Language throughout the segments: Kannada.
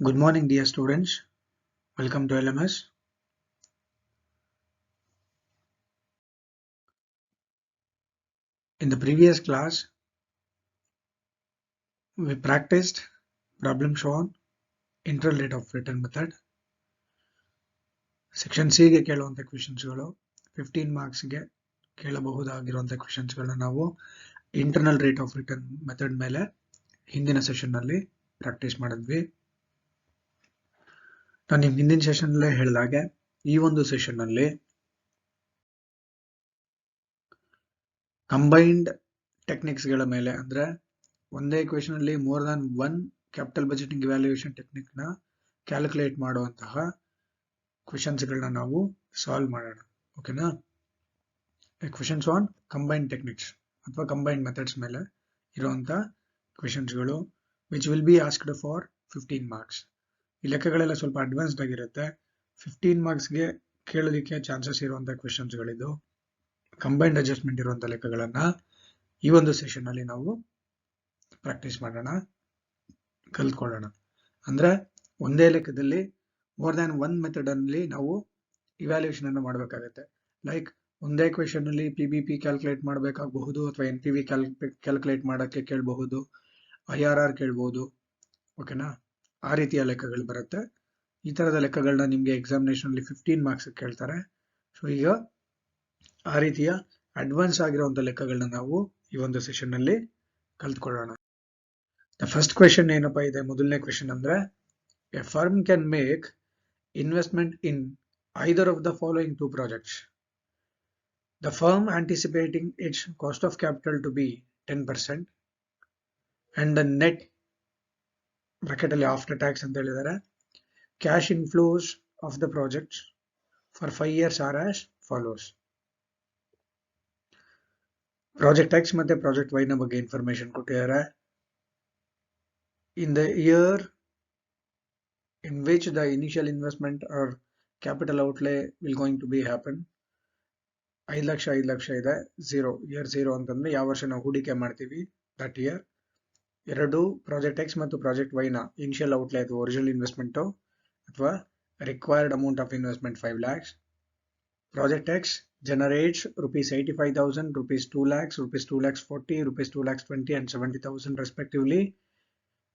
Good morning, dear students. Welcome to LMS. In the previous class, we practiced problem shown internal rate of return method. Section C ಗೆ ಕೇಳುವಂತ ಕ್ವೆಶ್ಚನ್ಸ್ಗಳು 15 ಮಾರ್ಕ್ಸ್ ಗೆ ಕೇಳಬಹುದಾಗಿರುವಂತ ಕ್ವೆಶ್ಚನ್ಸ್ಗಳನ್ನ ನಾವು internal rate of return method ಮೇಲೆ ಹಿಂದಿನ ಸೆಷನ್ ನಲ್ಲಿ ಪ್ರಾಕ್ಟೀಸ್ ಮಾಡಿದ್ವಿ. ನಾನು ನಿಮ್ಗೆ ಹಿಂದಿನ ಸೆಷನ್ ಅಲ್ಲೇ ಹೇಳಿದಾಗೆ ಈ ಒಂದು ಸೆಷನ್ ನಲ್ಲಿ ಕಂಬೈನ್ಡ್ ಟೆಕ್ನಿಕ್ಸ್ ಗಳ ಮೇಲೆ ಅಂದ್ರೆ ಒಂದೇ ಕ್ವೆಶ್ಚನ್ ಅಲ್ಲಿ more than one capital budgeting evaluation technique ನ ಕ್ಯಾಲ್ಕುಲೇಟ್ ಮಾಡುವಂತಹ ಕ್ವೆಶ್ಚನ್ಸ್ ಗಳನ್ನ ನಾವು ಸಾಲ್ವ್ ಮಾಡೋಣ. ಓಕೆನಾ? ಕ್ವೆಶ್ಚನ್ಸ್ ಆನ್ ಕಂಬೈನ್ಡ್ ಟೆಕ್ನಿಕ್ಸ್ ಅಥವಾ ಕಂಬೈನ್ಡ್ ಮೆಥಡ್ಸ್ ಮೇಲೆ ಇರುವಂತ ಕ್ವೆಶ್ಚನ್ಸ್ ಗಳು which will be asked for 15 marks. ಈ ಲೆಕ್ಕಗಳೆಲ್ಲ ಸ್ವಲ್ಪ ಅಡ್ವಾನ್ಸ್ಡ್ ಆಗಿರುತ್ತೆ. 15 ಮಾರ್ಕ್ಸ್ ಗೆ ಕೇಳೋದಕ್ಕೆ ಚಾನ್ಸಸ್ ಇರುವಂತ ಕ್ವೆಶ್ಚನ್ಸ್ ಗಳಿದ್ದು ಕಂಬೈನ್ಡ್ ಅಡ್ಜಸ್ಟ್ಮೆಂಟ್ ಇರುವಂತ ಲೆಕ್ಕಗಳನ್ನ ಈ ಒಂದು ಸೆಷನ್ ಅಲ್ಲಿ ನಾವು ಪ್ರಾಕ್ಟೀಸ್ ಮಾಡೋಣ, ಕಲ್ತ್ಕೊಳ್ಳೋಣ. ಅಂದ್ರೆ ಒಂದೇ ಲೆಕ್ಕದಲ್ಲಿ ಮೋರ್ ದ್ಯಾನ್ ಒನ್ ಮೆಥಡ್ ಅಲ್ಲಿ ನಾವು ಇವ್ಯಾಲ್ಯೂಯೇಷನ್ ಅನ್ನು ಮಾಡಬೇಕಾಗುತ್ತೆ. ಲೈಕ್ ಒಂದೇ ಕ್ವೆಶ್ಚನ್ ಅಲ್ಲಿ PBP ಕ್ಯಾಲ್ಕುಲೇಟ್ ಮಾಡಬೇಕಾಗಬಹುದು ಅಥವಾ NPV ಕ್ಯಾಲ್ಕುಲೇಟ್ ಮಾಡಕ್ಕೆ ಕೇಳಬಹುದು, IRR ಕೇಳಬಹುದು. ಓಕೆನಾ? ಆ ರೀತಿಯ ಲೆಕ್ಕಗಳು ಬರುತ್ತೆ. ಈ ತರದ ಲೆಕ್ಕಗಳನ್ನ ನಿಮ್ಗೆ ಎಕ್ಸಾಮಿನೇಷನ್ ಅಲ್ಲಿ 15 ಮಾರ್ಕ್ಸ್ ಕೇಳ್ತಾರೆ. ಸೊ ಈಗ ಆ ರೀತಿಯ ಅಡ್ವಾನ್ಸ್ ಆಗಿರುವಂತ ಲೆಕ್ಕಗಳನ್ನ ನಾವು ಈ ಒಂದು ಸೆಷನ್ ಅಲ್ಲಿ ಕಲ್ತ್ಕೊಳ್ಳೋಣ. ದ ಫಸ್ಟ್ ಕ್ವೆಶ್ಚನ್ ಏನಪ್ಪಾ ಇದೆ? ಮೊದಲನೇ ಕ್ವೆಶ್ಚನ್ ಅಂದ್ರೆ a firm can make investment in either of the following two projects. The firm anticipating its cost of capital to be 10% and the net bracket ಅಲ್ಲಿ ಆಫ್ಟರ್ ಟ್ಯಾಕ್ಸ್ ಅಂತ ಹೇಳಿದ್ದಾರೆ. Cash inflows of the projects for 5 years are as follows. Project X ಮತ್ತೆ ಪ್ರಾಜೆಕ್ಟ್ ವೈ ನ ಬಗ್ಗೆ ಇನ್ಫಾರ್ಮೇಶನ್ ಕೊಟ್ಟಿದ್ದಾರೆ. In the year in which the initial investment or capital outlay will going to be happen, 5 lakh ಇದೆ. 0 year 0 ಅಂತಂದ್ರೆ ಯಾವ ವರ್ಷ ನಾವು ಹೂಡಿಕೆ ಮಾಡ್ತೀವಿ ದಟ್ ಇಯರ್. ಎರಡು ಪ್ರಾಜೆಕ್ಟ್ ಎಕ್ಸ್ ಮತ್ತು ಪ್ರಾಜೆಕ್ಟ್ ವೈ ನ ಇನಿಷಿಯಲ್ ಔಟ್ಲೇ ಅಥವಾ ಒರಿಜಿನಲ್ ಇನ್ವೆಸ್ಟ್ಮೆಂಟ್ ಅಥವಾ required amount of investment 5 lakhs. Project X generates rupees 85,000, rupees 2 lakhs, rupees 2 lakhs 40, rupees 2 lakhs 20 and 70,000 respectively.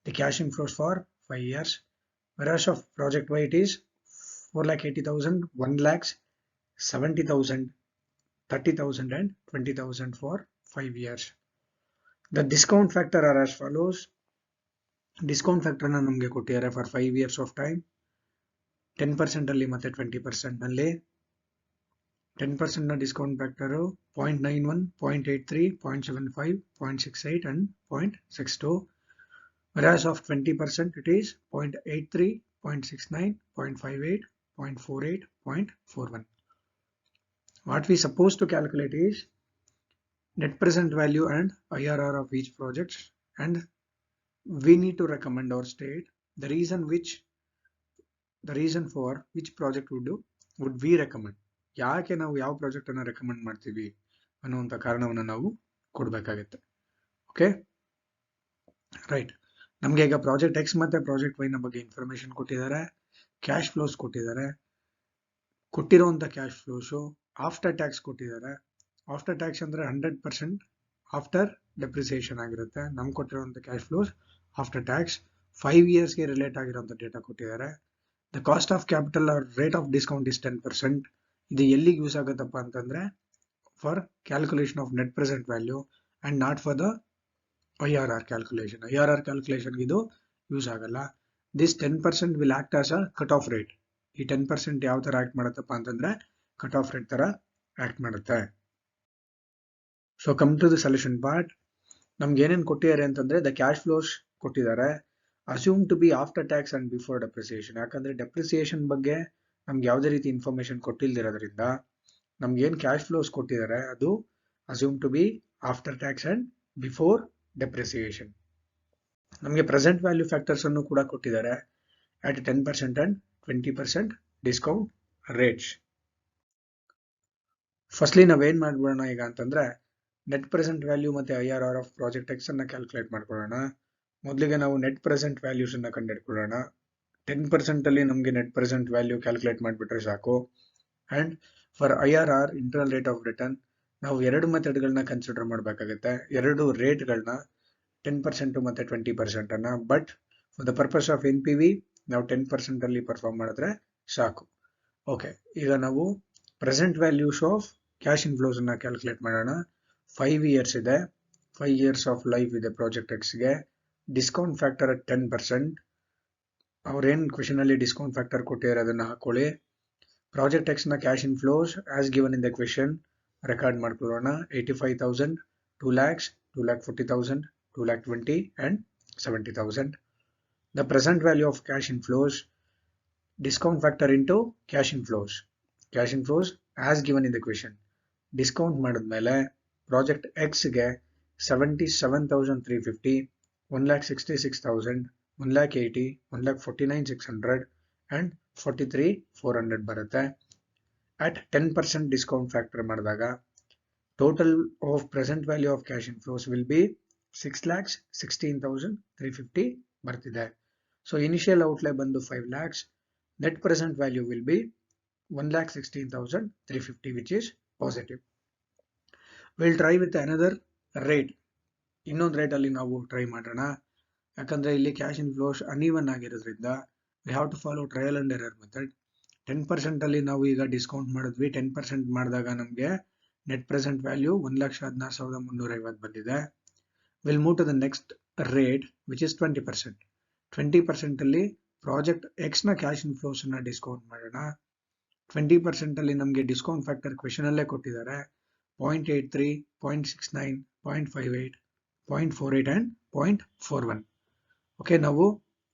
The cash inflows for 5 years. Whereas of Project Y it is 4,80,000, 1 lakhs, 70,000, 30,000 and 20,000 for 5 years. The discount factor are as follows. Discount factor na namge kottiyare for 5 years of time. 10% alli matte 20% nalli. 10% na discount factor 0.91, 0.83, 0.75, 0.68 and 0.62. Whereas of 20% it is 0.83, 0.69, 0.58, 0.48, 0.41. What we supposed to calculate is net present value and IRR of each project, and we need to recommend or state the reason for which project would we recommend. ಯಾಕೆ ನಾವು ಯಾವ ಪ್ರಾಜೆಕ್ಟ್ ಅನ್ನ ರೆಕಮೆಂಡ್ ಮಾಡ್ತೀವಿ ಅನ್ನುವಂತ ಕಾರಣವನ್ನ ನಾವು ಕೊಡ್ಬೇಕಾಗತ್ತೆ. Okay right. ನಮ್ಗೆ ಈಗ ಪ್ರಾಜೆಕ್ಟ್ ಎಕ್ಸ್ ಮತ್ತೆ ಪ್ರಾಜೆಕ್ಟ್ ವೈ ನ ಬಗ್ಗೆ ಇನ್ಫಾರ್ಮೇಶನ್ ಕೊಟ್ಟಿದ್ದಾರೆ. ಕ್ಯಾಶ್ ಫ್ಲೋಸ್ ಕೊಟ್ಟಿದ್ದಾರೆ. ಕೊಟ್ಟಿರುವಂತ ಕ್ಯಾಶ್ ಫ್ಲೋಸ್ ಆಫ್ಟರ್ ಟ್ಯಾಕ್ಸ್ ಕೊಟ್ಟಿದ್ದಾರೆ. ಆಫ್ಟರ್ ಟ್ಯಾಕ್ಸ್ ಅಂದ್ರೆ 100% ಆಫ್ಟರ್ ಡೆಪ್ರಿಸಿಯೇಷನ್ ಆಗಿರುತ್ತೆ. ನಮ್ಗೆ ಕೊಟ್ಟಿರುವಂತ cash flows after tax 5 years ಗೆ ರಿಲೇಟ್ ಆಗಿರುವಂತ ಡೇಟಾ ಕೊಟ್ಟಿದ್ದಾರೆ. The cost of capital or rate of discount is 10%. ಇದು ಎಲ್ಲಿಗೆ ಯೂಸ್ ಆಗುತ್ತಪ್ಪ ಅಂತಂದ್ರೆ for calculation of net present value and not for the IRR calculation. IRR calculation ಇದು ಯೂಸ್ ಆಗಲ್ಲ. This 10% will act as a cut off rate. ಈ 10% ಯಾವ ತರ ಆಕ್ಟ್ ಮಾಡುತ್ತಪ್ಪ ಅಂತಂದ್ರೆ ಕಟ್ ಆಫ್ ರೇಟ್ ತರ ಆಕ್ಟ್ ಮಾಡುತ್ತೆ. So come to the solution part. ನಮ್ಗೆ ಏನೇನ್ ಕೊಟ್ಟಿದ್ದಾರೆ ಅಂತಂದ್ರೆ ದ ಕ್ಯಾಶ್ ಫ್ಲೋಸ್ ಕೊಟ್ಟಿದ್ದಾರೆ. Assume to be after tax and before depreciation. ಯಾಕಂದ್ರೆ ಡೆಪ್ರಿಸಿಯೇಷನ್ ಬಗ್ಗೆ ನಮ್ಗೆ ಯಾವುದೇ ರೀತಿ ಇನ್ಫಾರ್ಮೇಶನ್ ಕೊಟ್ಟಿಲ್ದಿರೋದ್ರಿಂದ ನಮ್ಗೆ ಏನ್ ಕ್ಯಾಶ್ ಫ್ಲೋಸ್ ಕೊಟ್ಟಿದ್ದಾರೆ ಅದು assume to be after tax and before depreciation. ನಮಗೆ ಪ್ರೆಸೆಂಟ್ ವ್ಯಾಲ್ಯೂ ಫ್ಯಾಕ್ಟರ್ಸ್ ಅನ್ನು ಕೂಡ ಕೊಟ್ಟಿದ್ದಾರೆ at 10% and 20% discount rates. Firstly ನಾವೇನ್ ಮಾಡ್ಬಿಡೋಣ ಈಗ ಅಂತಂದ್ರೆ ನೆಟ್ ಪ್ರೆಸೆಂಟ್ ವ್ಯಾಲ್ಯೂ ಮತ್ತೆ IRR ಆಫ್ ಪ್ರಾಜೆಕ್ಟ್ ಎಕ್ಸ್ ಅನ್ನ ಕ್ಯಾಲ್ಕುಲೇಟ್ ಮಾಡ್ಕೊಳ್ಳೋಣ. ಮೊದಲಿಗೆ ನಾವು ನೆಟ್ ಪ್ರೆಸೆಂಟ್ ವ್ಯಾಲ್ಯೂಸ್ ಅನ್ನ ಕಂಡುಹಿಡ್ಕೊಳ್ಳೋಣ. 10% ಅಲ್ಲಿ ನಮಗೆ ನೆಟ್ ಪ್ರೆಸೆಂಟ್ ವ್ಯಾಲ್ಯೂ ಕ್ಯಾಲ್ಕುಲೇಟ್ ಮಾಡಿಬಿಟ್ರೆ ಸಾಕು. And for IRR internal rate of return ನಾವು ಎರಡು ಮೆಥಡ್ಗಳನ್ನ ಕನ್ಸಿಡರ್ ಮಾಡಬೇಕಾಗುತ್ತೆ, ಎರಡು ರೇಟ್ಗಳನ್ನ 10% ಮತ್ತೆ 20% ಅನ್ನ. But for the purpose of NPV ನಾವು 10% ಅಲ್ಲಿ ಪರ್ಫಾರ್ಮ್ ಮಾಡಿದ್ರೆ ಸಾಕು. ಓಕೆ, ಈಗ ನಾವು present values of cash inflows ಅನ್ನ ಕ್ಯಾಲ್ಕುಲೇಟ್ ಮಾಡೋಣ. 5 years ಇದೆ, 5 years ಆಫ್ ಲೈಫ್ ಇದೆ ಪ್ರಾಜೆಕ್ಟ್ ಎಕ್ಸ್ಗೆ. Discount factor 10%. ಅವ್ರೇನ್ ಕ್ವೆಶನ್ ಅಲ್ಲಿ ಡಿಸ್ಕೌಂಟ್ ಫ್ಯಾಕ್ಟರ್ ಕೊಟ್ಟಿದ್ದಾರೆ ಅದನ್ನ ಹಾಕೊಳ್ಳಿ. ಪ್ರಾಜೆಕ್ಟ್ ಎಕ್ಸ್ ನ cash inflows as given in the question record ಮಾಡ್ಕೊಳ್ಳೋಣ. 85,000, 2 lakhs, 2,40,000, 2,20,000 and 70,000. The present value of cash inflows, discount factor into cash inflows. Cash inflows as given in the question. Discount ಮಾಡಿದ್ಮೇಲೆ ಪ್ರಾಜೆಕ್ಟ್ ಎಕ್ಸ್ ಗೆ 77,350, 1,66,000, 1,80,000, 1,49,600 and 43,400 ಬರುತ್ತೆ. At 10% discount factor ಮಾಡಿದಾಗ total of present value of cash inflows will be 6,16,350 ಬರ್ತಿದೆ. So initial outlay ಬಂದು 5 lakhs. Net present value will be 1,16,350 which is positive. We'll try with another rate. ಇನ್ನೊಂದು ರೇಟ್ ಅಲ್ಲಿ ನಾವು ಟ್ರೈ ಮಾಡೋಣ. ಯಾಕಂದ್ರೆ ಇಲ್ಲಿ ಕ್ಯಾಶ್ ಇನ್ಫ್ಲೋಸ್ ಅನ್ಇವನ್ ಆಗಿರೋದ್ರಿಂದ we have to follow trial and error method. 10% ಅಲ್ಲಿ ನಾವು ಈಗ ಡಿಸ್ಕೌಂಟ್ ಮಾಡಿದ್ವಿ. 10% ಮಾಡಿದಾಗ ನಮಗೆ ನೆಟ್ ಪ್ರೆಸೆಂಟ್ ವ್ಯಾಲ್ಯೂ 1,16,350 ಬಂದಿದೆ. Will move to the next rate which is 20%. 20% ಅಲ್ಲಿ ಪ್ರಾಜೆಕ್ಟ್ ಎಕ್ಸ್ ನ ಕ್ಯಾಶ್ ಇನ್ಫ್ಲೋಸ್ ಅನ್ನ ಡಿಸ್ಕೌಂಟ್ ಮಾಡೋಣ. 20% ಅಲ್ಲಿ ನಮಗೆ ಡಿಸ್ಕೌಂಟ್ ಫ್ಯಾಕ್ಟರ್ ಕ್ವೆಶನ್ ಅಲ್ಲೇ ಕೊಟ್ಟಿದ್ದಾರೆ. 0.83, 0.69, 0.58, 0.48 and 0.41. ಓಕೆ, ನಾವು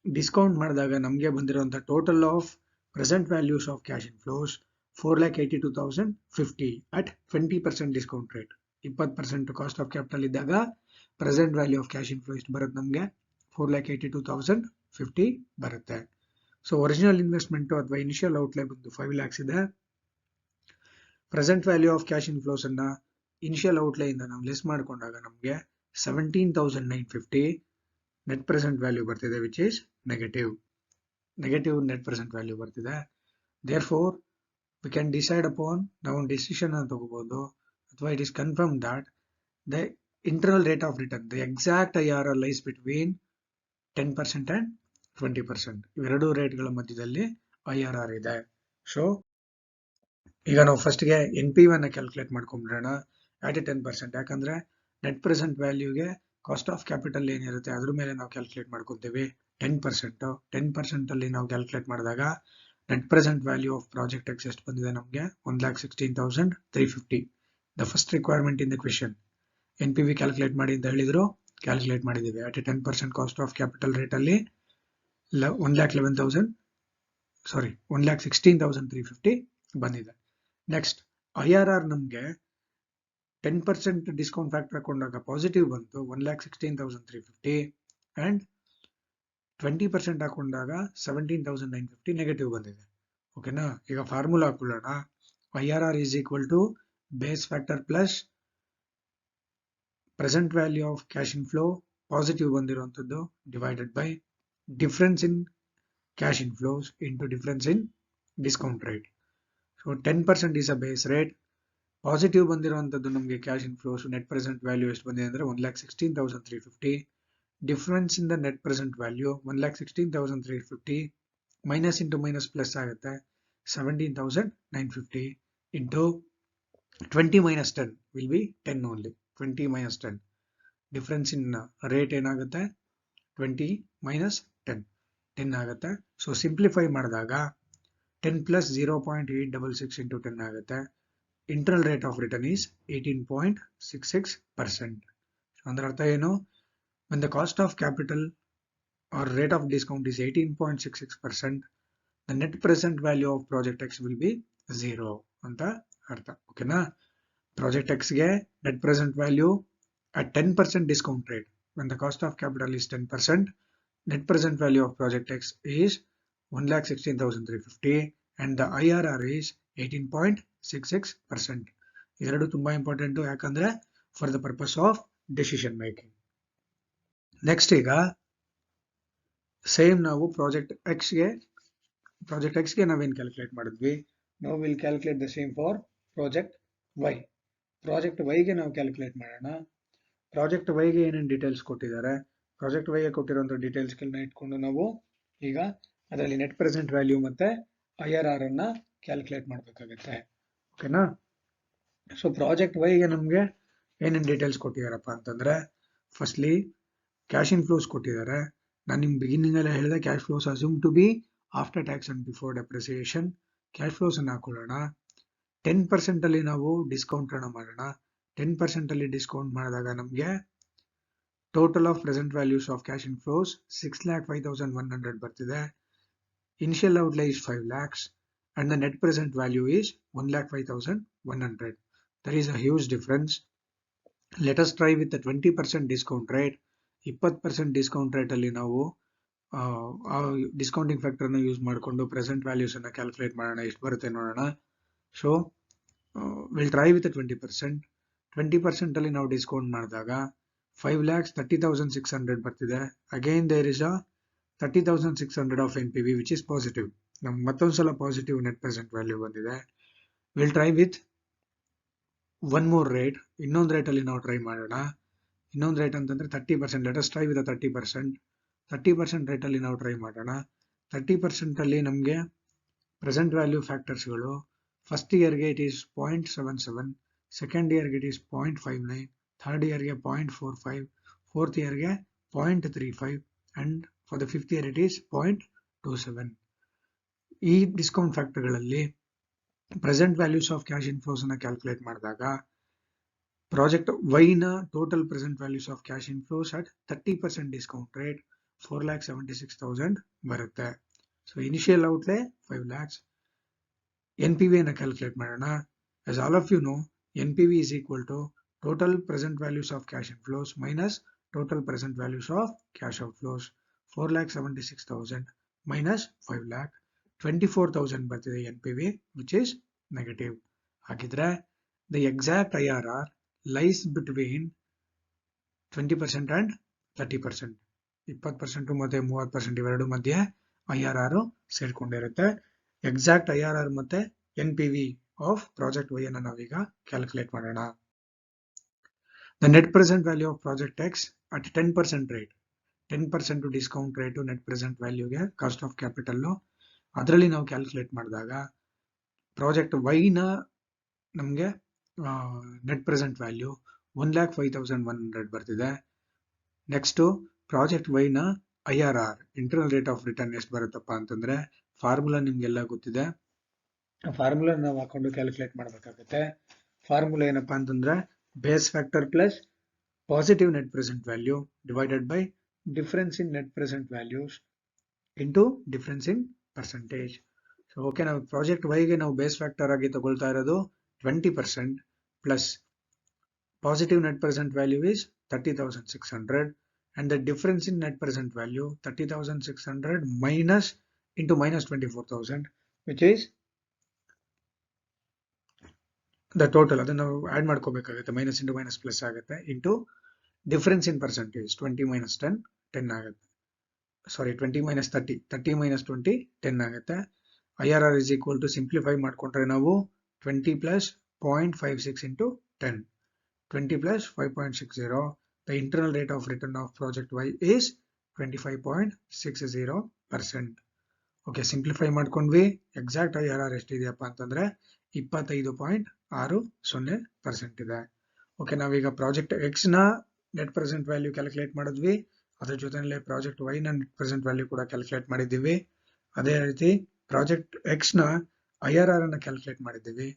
ಡಿಸ್ಕೌಂಟ್ ಮಾಡಿದಾಗ ನಮಗೆ ಬಂದಿರುವಂತ total of present values of cash inflows 4,82,050 at 20% discount rate. 20% cost of capital ಇದ್ದಾಗ present value of cash inflow ಎಷ್ಟು ಬರುತ್ತೆ ನಮಗೆ 4,82,050 ಬರುತ್ತೆ. ಸೊ ಒರಿಜಿನಲ್ ಇನ್ವೆಸ್ಟ್ಮೆಂಟ್ ಅಥವಾ ಇನಿಷಿಯಲ್ ಔಟ್ಲೇ ಬಂದು 5 lakhs ಇದೆ. Present value of cash inflows ಅನ್ನ ಇನಿಷಿಯಲ್ ಔಟ್ಲೇ ಇಂದ ನಾವು ಲೆಸ್ ಮಾಡಿಕೊಂಡಾಗ ನಮಗೆ 17,950 ನೆಟ್ ಪ್ರೆಸೆಂಟ್ ವ್ಯಾಲ್ಯೂ ಬರ್ತಿದೆ which is negative net present value ಬರ್ತಿದೆ. therefore we can decide upon ನಾವು ಡಿಸಿಷನ್ ಅನ್ನು ತಗೋಬಹುದು ಅಥವಾ it is confirmed that the internal rate of return, the exact IRR lies between 10% and 20%. ಇವೆರಡು ರೇಟ್ಗಳ ಮಧ್ಯದಲ್ಲಿ IRR ಇದೆ. ಸೊ ಈಗ ನಾವು ಫಸ್ಟ್ ಗೆ NPV ಅನ್ನ ಕ್ಯಾಲ್ಕುಲೇಟ್ ಮಾಡ್ಕೊಂಡ್ಬಿಡೋಣ at 10%. ಯಾಕಂದ್ರೆ ನೆಟ್ ಪ್ರೆಸೆಂಟ್ ವ್ಯಾಲ್ಯೂಗೆ ಕಾಸ್ಟ್ ಆಫ್ ಕ್ಯಾಪಿಟಲ್ ಏನಿರುತ್ತೆ ಅದ್ರ ಮೇಲೆ ನಾವು ಕ್ಯಾಲ್ಕುಲೇಟ್ ಮಾಡ್ಕೊಂತೀವಿ. 10% ಅಲ್ಲಿ ನಾವು ಕ್ಯಾಲ್ಕುಲೇಟ್ ಮಾಡಿದಾಗ net present value of project X ಎಷ್ಟು ಬಂದಿದೆ ನಮಗೆ 1,16,350. The first requirement in the question NPV calculate ಮಾಡಿ ಅಂತ ಹೇಳಿದ್ರು, ಕ್ಯಾಲ್ಕುಲೇಟ್ ಮಾಡಿದ್ದೀವಿ. at 10% cost of capital rate ಅಲ್ಲಿ 1,16,350 ಬಂದಿದೆ. ನೆಕ್ಸ್ಟ್ IRR ನಮಗೆ 10% ಡಿಸ್ಕೌಂಟ್ ಫ್ಯಾಕ್ಟರ್ ಹಾಕೊಂಡಾಗ ಪಾಸಿಟಿವ್ ಬಂತು 1,16,350 ಅಂಡ್ 20% ಹಾಕೊಂಡಾಗ 17,950 ನೆಗೆಟಿವ್ ಬಂದಿದೆ. ಓಕೆನಾ, ಈಗ ಫಾರ್ಮುಲಾ ಹಾಕೊಳ್ಳೋಣ. IRR is equal to base factor plus present value of cash inflow positive ಬಂದಿರುವಂತದ್ದು divided by difference in cash inflows into difference in discount rate. So 10% is a base rate. Positive ಬಂದಿರುವಂತದ್ದು ನಮಗೆ cash inflows net present value ಎಷ್ಟು ಬಂದಿದೆ ಅಂದ್ರೆ 1,16,350. Difference in the net present value 1,16,350 minus into minus plus ಆಗುತ್ತೆ 17,950 into 20 minus 10 will be 10 only. 20 minus 10 difference in rate ಏನಾಗುತ್ತೆ 20 minus 10 ಆಗುತ್ತೆ. ಸೊ ಸಿಂಪ್ಲಿಫೈ ಮಾಡಿದಾಗ 10 plus 0.866 into 10 ಆಗುತ್ತೆ. Internal rate of return is 18.66%. ಅದರ ಅರ್ಥ ಏನು, when the cost of capital or rate of discount is 18.66%, the net present value of project X will be 0 ಅಂತ ಅರ್ಥ. ಓಕೆನಾ, ಪ್ರಾಜೆಕ್ಟ್ ಎಕ್ಸ್ ಗೆ net present value at 10% discount rate, when the cost of capital is 10%, net present value of project X is 1,16,350 and the IRR is 18.66%. ಇವೆರಡು ತುಂಬಾ ಇಂಪಾರ್ಟೆಂಟ್, ಯಾಕಂದ್ರೆ for the purpose of decision making. Next ಈಗ ಸೇಮ್ ನಾವು ಪ್ರಾಜೆಕ್ಟ್ ಎಕ್ಸ್ಗೆ ನಾವೇನು ಕ್ಯಾಲ್ಕುಲೇಟ್ ಮಾಡಿದ್ವಿ, ನಾವು will calculate the same for project Y. Project ವೈಗೆ ನಾವು ಕ್ಯಾಲ್ಕುಲೇಟ್ ಮಾಡೋಣ. ಪ್ರಾಜೆಕ್ಟ್ ವೈಗೆ ಏನೇನು ಡೀಟೇಲ್ಸ್ ಕೊಟ್ಟಿದ್ದಾರೆ, ಪ್ರಾಜೆಕ್ಟ್ ವೈಗೆ ಕೊಟ್ಟಿರುವಂಥ ಡೀಟೇಲ್ಸ್ಗಳನ್ನ ಇಟ್ಕೊಂಡು ನಾವು ಈಗ ಅದರಲ್ಲಿ ನೆಟ್ ಪ್ರೆಸೆಂಟ್ ವ್ಯಾಲ್ಯೂ ಮತ್ತೆ IRR ಅನ್ನ ಕ್ಯಾಲ್ಕುಲೇಟ್ ಮಾಡಬೇಕಾಗುತ್ತೆ. ಓಕೆನಾ? ಸೊ ಪ್ರಾಜೆಕ್ಟ್ ವೈಗೆ ನಮಗೆ ಏನೇನು ಡೀಟೇಲ್ಸ್ ಕೊಟ್ಟಿದ್ದಾರಪ್ಪ ಅಂತಂದ್ರೆ, ಫಸ್ಟ್ಲಿ ಕ್ಯಾಶ್ ಇನ್ಫ್ಲೋಸ್ ಕೊಟ್ಟಿದ್ದಾರೆ. ನಾನು ನಿಮ್ಗೆ ಬಿಗಿನಿಂಗ್ ಅಲ್ಲೇ ಹೇಳಿದೆ, cash flows assume to be after tax and before depreciation. Cash flows ಅನ್ನು ಹಾಕೊಳ್ಳೋಣ. 10% ಅಲ್ಲಿ ನಾವು ಡಿಸ್ಕೌಂಟ್ ಅನ್ನ ಮಾಡೋಣ. 10% ಅಲ್ಲಿ ಡಿಸ್ಕೌಂಟ್ ಮಾಡಿದಾಗ ನಮಗೆ total of present values of cash inflows 6,05,100 ಬರ್ತಿದೆ. Initial outlay is 5 lakhs and the net present value is 1,05,100. There is a huge difference. Let us try with the 20% discount rate. 20% discount rate ಅಲ್ಲಿ ನಾವು ಡಿಸ್ಕೌಂಟಿಂಗ್ ಫ್ಯಾಕ್ಟರ್ ನ ಯೂಸ್ ಮಾಡಿಕೊಂಡು ಪ್ರೆಸೆಂಟ್ ವ್ಯಾಲ್ಯೂಸ್ ಅನ್ನ ಕ್ಯಾಲ್ಕುಲೇಟ್ ಮಾಡೋಣ. ಎಷ್ಟು ಬರುತ್ತೆ ನೋಡೋಣ. So will try with 20%. 20% ಅಲ್ಲಿ ನಾವು ಡಿಸ್ಕೌಂಟ್ ಮಾಡಿದಾಗ 5,30,600 ಬರ್ತಿದೆ. Again there is a 30,600 of NPV which is positive. ನಮ್ಗೆ ಮತ್ತೊಂದ್ಸಲ ಪಾಸಿಟಿವ್ ನೆಟ್ ಪ್ರೆಸೆಂಟ್ ವ್ಯಾಲ್ಯೂ ಬಂದಿದೆ. Will try with one more rate. ಇನ್ನೊಂದು ರೇಟ್ ಅಲ್ಲಿ ನಾವು ಟ್ರೈ ಮಾಡೋಣ. ಇನ್ನೊಂದು ರೇಟ್ ಅಂತಂದ್ರೆ 30%. Let us try with 30%. 30% rate ಅಲ್ಲಿ ನಾವು ಟ್ರೈ ಮಾಡೋಣ. 30% ಅಲ್ಲಿ ನಮಗೆ ಪ್ರೆಸೆಂಟ್ ವ್ಯಾಲ್ಯೂ ಫ್ಯಾಕ್ಟರ್ಸ್ಗಳು ಫಸ್ಟ್ ಇಯರ್ಗೆ ಇಟ್ ಈಸ್ 0.77, ಸೆಕೆಂಡ್ ಇಯರ್ಗೆ ಇಟ್ ಈಸ್ 0.59, ಥರ್ಡ್ ಇಯರ್ಗೆ 0.45, ಫೋರ್ತ್ ಇಯರ್ಗೆ 0.35 and for the fifth year it is 0.27. ಈ ಡಿಸ್ಕೌಂಟ್ ಫ್ಯಾಕ್ಟರ್ಗಳಲ್ಲಿ present values of cash inflows ಅನ್ನ ಕ್ಯಾಲ್ಕುಲೇಟ್ ಮಾಡಿದಾಗ ಪ್ರಾಜೆಕ್ಟ್ ವೈನ total present values of cash inflows at 30% discount rate 4,76,000 ಬರುತ್ತೆ. So initial outlay 5 lakhs. NPV ಅನ್ನ ಕ್ಯಾಲ್ಕುಲೇಟ್ ಮಾಡೋಣ. As all of you know, NPV is equal to total present values of cash inflows minus total present values of cash outflows. 4,76,000 minus 5 lakh 24,000 ಬರ್ತಿದೆ NPV which is negative. ಹಾಗಿದ್ರೆ the exact IRR lies between 20% and 30%. 20% ಮತ್ತೆ 30% ಇವೆರಡು ಮಧ್ಯೆ IRR ಸೇರ್ಕೊಂಡಿರುತ್ತೆ. ಎಕ್ಸಾಕ್ಟ್ IRR ಮತ್ತೆ NPV ಆಫ್ ಪ್ರಾಜೆಕ್ಟ್ ವೈ ಅನ್ನು ನಾವೀಗ ಕ್ಯಾಲ್ಕುಲೇಟ್ ಮಾಡೋಣ. The net present value of project X at 10% rate, 10% discount rate net present ವ್ಯಾಲ್ಯೂಗೆ ಕಾಸ್ಟ್ ಆಫ್ ಕ್ಯಾಪಿಟಲ್, ಅದರಲ್ಲಿ ನಾವು ಕ್ಯಾಲ್ಕುಲೇಟ್ ಮಾಡಿದಾಗ ಪ್ರಾಜೆಕ್ಟ್ ವೈನ ನಮಗೆ ನೆಟ್ ಪ್ರೆಸೆಂಟ್ ವ್ಯಾಲ್ಯೂ 1,05,100 ಬರ್ತಿದೆ. ನೆಕ್ಸ್ಟು ಪ್ರಾಜೆಕ್ಟ್ ವೈನ IRR internal rate of return ಎಷ್ಟು ಬರುತ್ತಪ್ಪ ಅಂತಂದ್ರೆ, ಫಾರ್ಮುಲಾ ನಿಮ್ಗೆಲ್ಲ ಗೊತ್ತಿದೆ. ಫಾರ್ಮುಲಾ ನಾವು ಹಾಕೊಂಡು ಕ್ಯಾಲ್ಕುಲೇಟ್ ಮಾಡಬೇಕಾಗುತ್ತೆ. ಫಾರ್ಮುಲಾ ಏನಪ್ಪಾ ಅಂತಂದ್ರೆ base factor plus positive net present value divided by difference in net present values into difference in percentage. So okay, ನಾವು ಪ್ರಾಜೆಕ್ಟ್ ವೈಗೆ ನಾವು ಬೇಸ್ ಫ್ಯಾಕ್ಟರ್ ಆಗಿ ತಗೊಳ್ತಾ ಇರೋದು 20% plus positive net present value is 30,600 and the difference in net present value 30,600 minus into minus 24,000 which is the total. ಅದನ್ನ ನಾವು ಆಡ್ ಮಾಡ್ಕೋಬೇಕಾಗುತ್ತೆ. ಮೈನಸ್ ಇಂಟು ಮೈನಸ್ ಪ್ಲಸ್ ಆಗುತ್ತೆ ಇಂಟು ಡಿಫರೆನ್ಸ್ ಇನ್ ಪರ್ಸೆಂಟೇಜ್ 20 minus 10 10 ಆಗುತ್ತೆ. ಸಾರಿ 20 minus 30 30 minus 20 10 ಆಗುತ್ತೆ. IRR is equal to simplify ಮಾಡ್ಕೊಂಡ್ರೆ ನಾವು 20 plus 0.56 into 10, 20 plus 5.60. The internal rate of return of project Y is 25.60%. Okay, simplify ಮಾಡ್ಕೊಂಡ್ವಿ. ಎಕ್ಸಾಕ್ಟ್ IRR ಎಷ್ಟಿದೆಯಪ್ಪ ಅಂತಂದ್ರೆ 25.60% ಇದೆ. ಓಕೆ, ನಾವೀಗ ಪ್ರಾಜೆಕ್ಟ್ ಎಕ್ಸ್ ನ ನೆಟ್ ಪ್ರೆಸೆಂಟ್ ವ್ಯಾಲ್ಯೂ ಕ್ಯಾಲ್ಕುಲೇಟ್ ಮಾಡಿದ್ವಿ. ಅದ್ರ ಜೊತೆಯಲ್ಲಿ ಪ್ರಾಜೆಕ್ಟ್ ವೈ ನ ನೆಟ್ ಪ್ರೆಸೆಂಟ್ ವ್ಯಾಲ್ಯೂ ಕೂಡ ಕ್ಯಾಲ್ಕುಲೇಟ್ ಮಾಡಿದ್ದೀವಿ. ಅದೇ ರೀತಿ ಪ್ರಾಜೆಕ್ಟ್ ಎಕ್ಸ್ ನ IRR ಅನ್ನ ಕ್ಯಾಲ್ಕುಲೇಟ್ ಮಾಡಿದ್ದೀವಿ.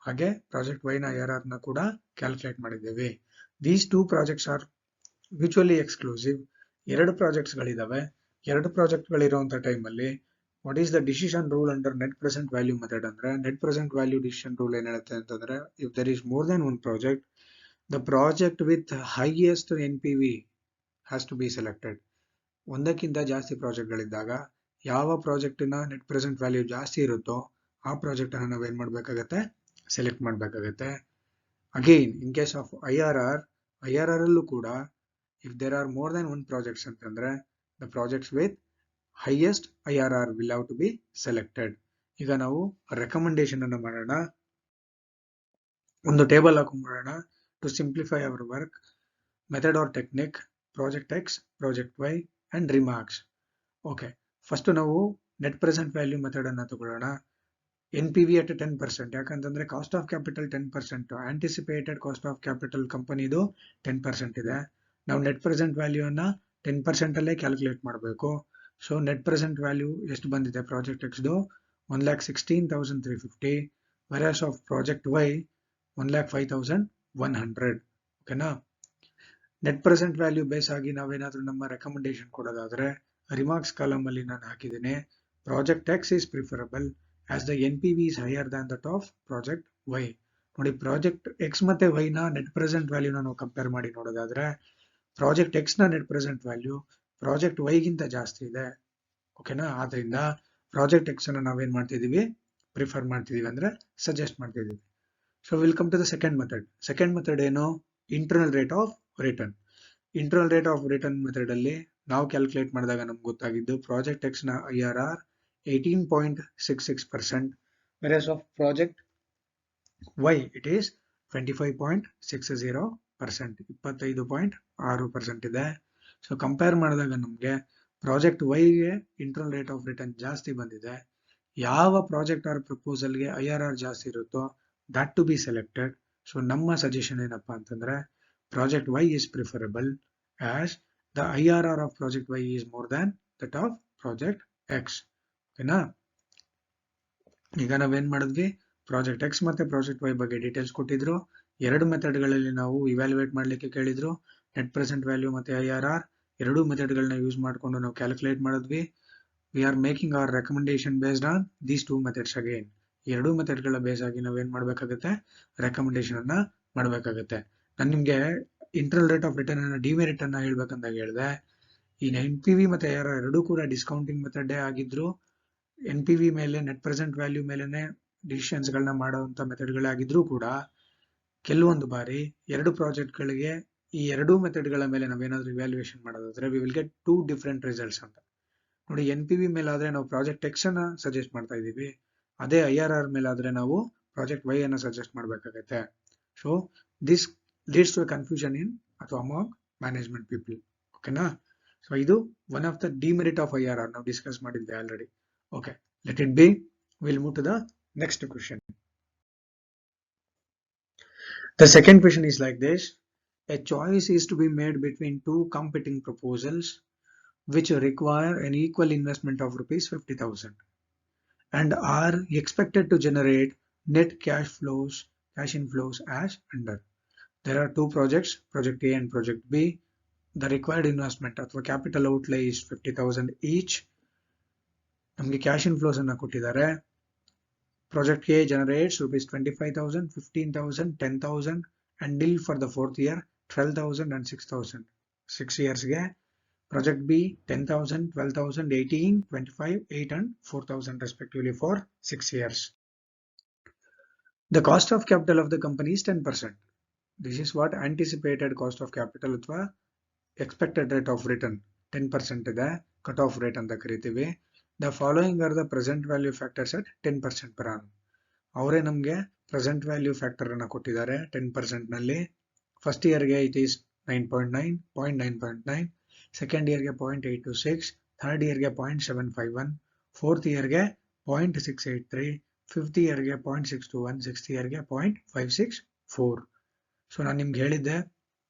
ಹಾಗೆ ಪ್ರಾಜೆಕ್ಟ್ ವೈ ನ IRR ನ ಕೂಡ ಕ್ಯಾಲ್ಕುಲೇಟ್ ಮಾಡಿದ್ದೀವಿ. These two projects are mutually exclusive. ಎರಡು ಪ್ರಾಜೆಕ್ಟ್ಸ್ ಗಳಿದಾವೆ. ಎರಡು ಪ್ರಾಜೆಕ್ಟ್ ಗಳಿರುವಂತ ಟೈಮ್ ಅಲ್ಲಿ what is the decision rule under net present value method ಅಂದ್ರೆ, net present value decision rule ಏನ್ ಹೇಳುತ್ತೆ ಅಂತಂದ್ರೆ, if there is more than one project, the project with highest NPV has to be selected. ಒಂದಕ್ಕಿಂತ ಜಾಸ್ತಿ ಪ್ರಾಜೆಕ್ಟ್ ಗಳಿದ್ದಾಗ ಯಾವ ಪ್ರಾಜೆಕ್ಟಿನ ನೆಟ್ ಪ್ರೆಸೆಂಟ್ ವ್ಯಾಲ್ಯೂ ಜಾಸ್ತಿ ಇರುತ್ತೋ ಆ ಪ್ರಾಜೆಕ್ಟ್ ಅನ್ನು ನಾವೇನ್ ಮಾಡ್ಬೇಕಾಗತ್ತೆ, ಸೆಲೆಕ್ಟ್ ಮಾಡ್ಬೇಕಾಗತ್ತೆ. Again in case of IRR ಅಲ್ಲೂ ಕೂಡ if there are more than one projects ಅಂತಂದ್ರೆ the projects with highest IRR will have to be selected. ಈಗ ನಾವು ರೆಕಮೆಂಡೇಶನ್ ಅನ್ನು ಮಾಡೋಣ. ಒಂದು ಟೇಬಲ್ ಹಾಕೊಂಡ್ಬಿಡೋಣ. To simplify our work, method or technique, project X, project Y and remarks. Okay, first ನಾವು ನೆಟ್ ಪ್ರೆಸೆಂಟ್ ವ್ಯಾಲ್ಯೂ ಮೆಥಡ್ ಅನ್ನ ತಗೊಳ್ಳೋಣ. NPV at 10%. ಯಾಕಂತಂದ್ರೆ cost of capital 10%, anticipated cost of capital ಕಂಪನಿದು 10% ಇದೆ. ನಾವು ನೆಟ್ ಪ್ರೆಸೆಂಟ್ ವ್ಯಾಲ್ಯೂ ಅನ್ನ 10% ಅಲ್ಲೇ ಕ್ಯಾಲ್ಕುಲೇಟ್ ಮಾಡಬೇಕು. ಸೊ ನೆಟ್ ಪ್ರೆಸೆಂಟ್ ವ್ಯಾಲ್ಯೂ ಎಷ್ಟು ಬಂದಿದೆ ಪ್ರಾಜೆಕ್ಟ್ ಎಕ್ಸ್ದು 1,16,350, ವೆರಾಸ್ ಆಫ್ ಪ್ರಾಜೆಕ್ಟ್ ವೈ 1,05,100. ಓಕೆನಾ? ನೆಟ್ ಪ್ರೆಸೆಂಟ್ ವ್ಯಾಲ್ಯೂ ಬೇಸ್ ಆಗಿ ನಾವೇನಾದ್ರೂ ನಮ್ಮ ರೆಕಮೆಂಡೇಶನ್ ಕೊಡೋದಾದ್ರೆ ರಿಮಾರ್ಕ್ಸ್ ಕಾಲಮ್ ಅಲ್ಲಿ ನಾನು ಹಾಕಿದ್ದೀನಿ project X is preferable as the NPV is higher than that of project Y. ನೋಡಿ, ಪ್ರಾಜೆಕ್ಟ್ ಎಕ್ಸ್ ಮತ್ತೆ ವೈ ನ ನೆಟ್ ಪ್ರೆಸೆಂಟ್ ವ್ಯಾಲ್ಯೂ ನಾವು ಕಂಪೇರ್ ಮಾಡಿ ನೋಡೋದಾದ್ರೆ ಪ್ರಾಜೆಕ್ಟ್ ಎಕ್ಸ್ ನ net present value project Y ಗಿಂತ ಜಾಸ್ತಿ ಇದೆ. ಓಕೆನಾ? ಆದ್ರಿಂದ ಪ್ರಾಜೆಕ್ಟ್ ಎಕ್ಸ್ ಅನ್ನ ನಾವೇನ್ ಮಾಡ್ತಿದೀವಿ, ಪ್ರಿಫರ್ ಮಾಡ್ತಿದೀವಿ ಅಂದ್ರೆ ಸಜೆಸ್ಟ್ ಮಾಡ್ತಿದೀವಿ. So will come to the second method. Second method ಏನು? Internal rate of return. Internal rate of return method ಅಲ್ಲಿ ನಾವು ಕ್ಯಾಲ್ಕುಲೇಟ್ ಮಾಡಿದಾಗ ನಮ್ಗೆ ಗೊತ್ತಾಗಿದ್ದು ಪ್ರಾಜೆಕ್ಟ್ ಎಕ್ಸ್ ನ IRR 18.66%, whereas of project Y it is 25.60%, 25.6% ಇದೆ. ಸೊ ಕಂಪೇರ್ ಮಾಡಿದಾಗ ನಮಗೆ ಪ್ರಾಜೆಕ್ಟ್ ವೈಗೆ ಇಂಟರ್ನಲ್ ರೇಟ್ ಆಫ್ ರಿಟರ್ನ್ ಜಾಸ್ತಿ ಬಂದಿದೆ. ಯಾವ ಪ್ರಾಜೆಕ್ಟ್ ಆರ್ ಪ್ರಪೋಸಲ್ಗೆ IRR ಜಾಸ್ತಿ ಇರುತ್ತೋ that to be selected. So ನಮ್ಮ ಸಜೆಷನ್ ಏನಪ್ಪಾ ಅಂತಂದ್ರೆ project Y is preferable as the IRR of project Y is more than that of project X. ಓಕೆನಾ? ಈಗ ನಾವೇನ್ ಮಾಡಿದ್ವಿ, ಪ್ರಾಜೆಕ್ಟ್ ಎಕ್ಸ್ ಮತ್ತೆ ಪ್ರಾಜೆಕ್ಟ್ ವೈ ಬಗ್ಗೆ ಡೀಟೇಲ್ಸ್ ಕೊಟ್ಟಿದ್ರು. ಎರಡು ಮೆಥಡ್ಗಳಲ್ಲಿ ನಾವು ಇವ್ಯಾಲ್ಯೂಯೇಟ್ ಮಾಡ್ಲಿಕ್ಕೆ ಕೇಳಿದ್ರು. ನೆಟ್ ಪ್ರೆಸೆಂಟ್ ವ್ಯಾಲ್ಯೂ ಮತ್ತೆ IRR ಎರಡೂ ಮೆಥಡ್ಗಳನ್ನ ಯೂಸ್ ಮಾಡಿಕೊಂಡು ನಾವು ಕ್ಯಾಲ್ಕುಲೇಟ್ ಮಾಡಿದ್ವಿ. We are making hour recommendation based on these two methods again. ಎರಡೂ ಮೆಥಡ್ಗಳ ಬೇಸ್ ಆಗಿ ನಾವೇನ್ ಮಾಡ್ಬೇಕಾಗುತ್ತೆ, ರೆಕಮೆಂಡೇಶನ್ ಅನ್ನ ಮಾಡ್ಬೇಕಾಗುತ್ತೆ. ನಾನು ನಿಮ್ಗೆ ಇಂಟರ್ನಲ್ ರೇಟ್ ಆಫ್ ರಿಟರ್ನ್ ಅನ್ನ ಡಿಮೆರಿಟ್ ಅನ್ನ ಹೇಳ್ಬೇಕಂತ ಹೇಳಿದೆ. ಈ NPV ಮತ್ತೆ IRR ಎರಡೂ ಕೂಡ ಡಿಸ್ಕೌಂಟಿಂಗ್ ಮೆಥಡ್ ಆಗಿದ್ರು NPV ಮೇಲೆ ನೆಟ್ ಪ್ರೆಸೆಂಟ್ ವ್ಯಾಲ್ಯೂ ಮೇಲೆನೆ ಡಿಸಿಷನ್ಸ್ ಗಳನ್ನ ಮಾಡುವಂತ ಮೆಥಡ್ಗಳೇ ಆಗಿದ್ರು ಕೂಡ ಕೆಲವೊಂದು ಬಾರಿ ಎರಡು ಪ್ರಾಜೆಕ್ಟ್ ಗಳಿಗೆ ಈ ಎರಡೂ ಮೆಥಡ್ಗಳ ಮೇಲೆ ನಾವೇನಾದ್ರೂ ಇವ್ಯಾಲ್ಯೂಯೇಷನ್ ಮಾಡೋದಾದ್ರೆ we will get two different results ಅಂತ. ನೋಡಿ, NPV ಮೇಲಾದ್ರೆ ನಾವು ಪ್ರಾಜೆಕ್ಟ್ ಎಕ್ಸ್ ಅನ್ನ ಸಜೆಸ್ಟ್ ಮಾಡ್ತಾ ಇದೀವಿ, ಅದೇ IRR ಮೇಲಾದ್ರೆ ನಾವು ಪ್ರಾಜೆಕ್ಟ್ ವೈ ಅನ್ನ ಸಜೆಸ್ಟ್ ಮಾಡ್ಬೇಕಾಗತ್ತೆ. So this leads to confusion in ಅಥವಾ ಅಮಾಂಗ್ ಮ್ಯಾನೇಜ್ಮೆಂಟ್ ಪೀಪಲ್. ಓಕೆನಾ? ಸೊ ಇದು one of the demerit of IRR ನಾವು ಡಿಸ್ಕಸ್ ಮಾಡಿದ್ವಿ already. Okay, let it be. We'll move to the next question. The second question is like this. A choice is to be made between two competing proposals which require an equal investment of rupees 50,000 and are expected to generate net cash inflows as under. There are two projects, project A and project B. The required investment ಅಥವಾ capital outlay is 50,000 each. ನಮಗೆ ಕ್ಯಾಶ್ ಇನ್ಫ್ಲೋಸ್ ಅನ್ನ ಕೊಟ್ಟಿದ್ದಾರೆ. Project A generates rupees 25,000, 15,000, 10,000 and nil for the fourth year, 12,000 and 6,000. 6 yearsಗೆ. Project B 10,000, 12,000, 18, 25, 8 and 4,000 respectively for 6 years. The cost of capital of the company is 10%. This is what anticipated cost of capital ಅಥವಾ expected rate of return 10% ಇದೆ. ಕಟ್ ಆಫ್ ರೇಟ್ ಅಂತ ಕರಿತೀವಿ. The following are the present value factors at 10% per annum. ಅವರೇ ನಮಗೆ ಪ್ರೆಸೆಂಟ್ ವ್ಯಾಲ್ಯೂ ಫ್ಯಾಕ್ಟರ್ ಅನ್ನ ಕೊಟ್ಟಿದ್ದಾರೆ 10% ನಲ್ಲಿ. ಫಸ್ಟ್ ಇಯರ್ಗೆ ಇಟ್ ಈಸ್ 9.9, 0.9.9, ಸೆಕೆಂಡ್ ಇಯರ್ಗೆ 0.826, ಥರ್ಡ್ ಇಯರ್ಗೆ 0.751, ಫೋರ್ತ್ ಇಯರ್ಗೆ 0.683, ಫಿಫ್ತ್ ಇಯರ್ಗೆ 0.621, ಸಿಕ್ಸ್ತ್ ಇಯರ್ಗೆ 0.564. ಸೊ ನಾನು ನಿಮ್ಗೆ ಹೇಳಿದ್ದೆ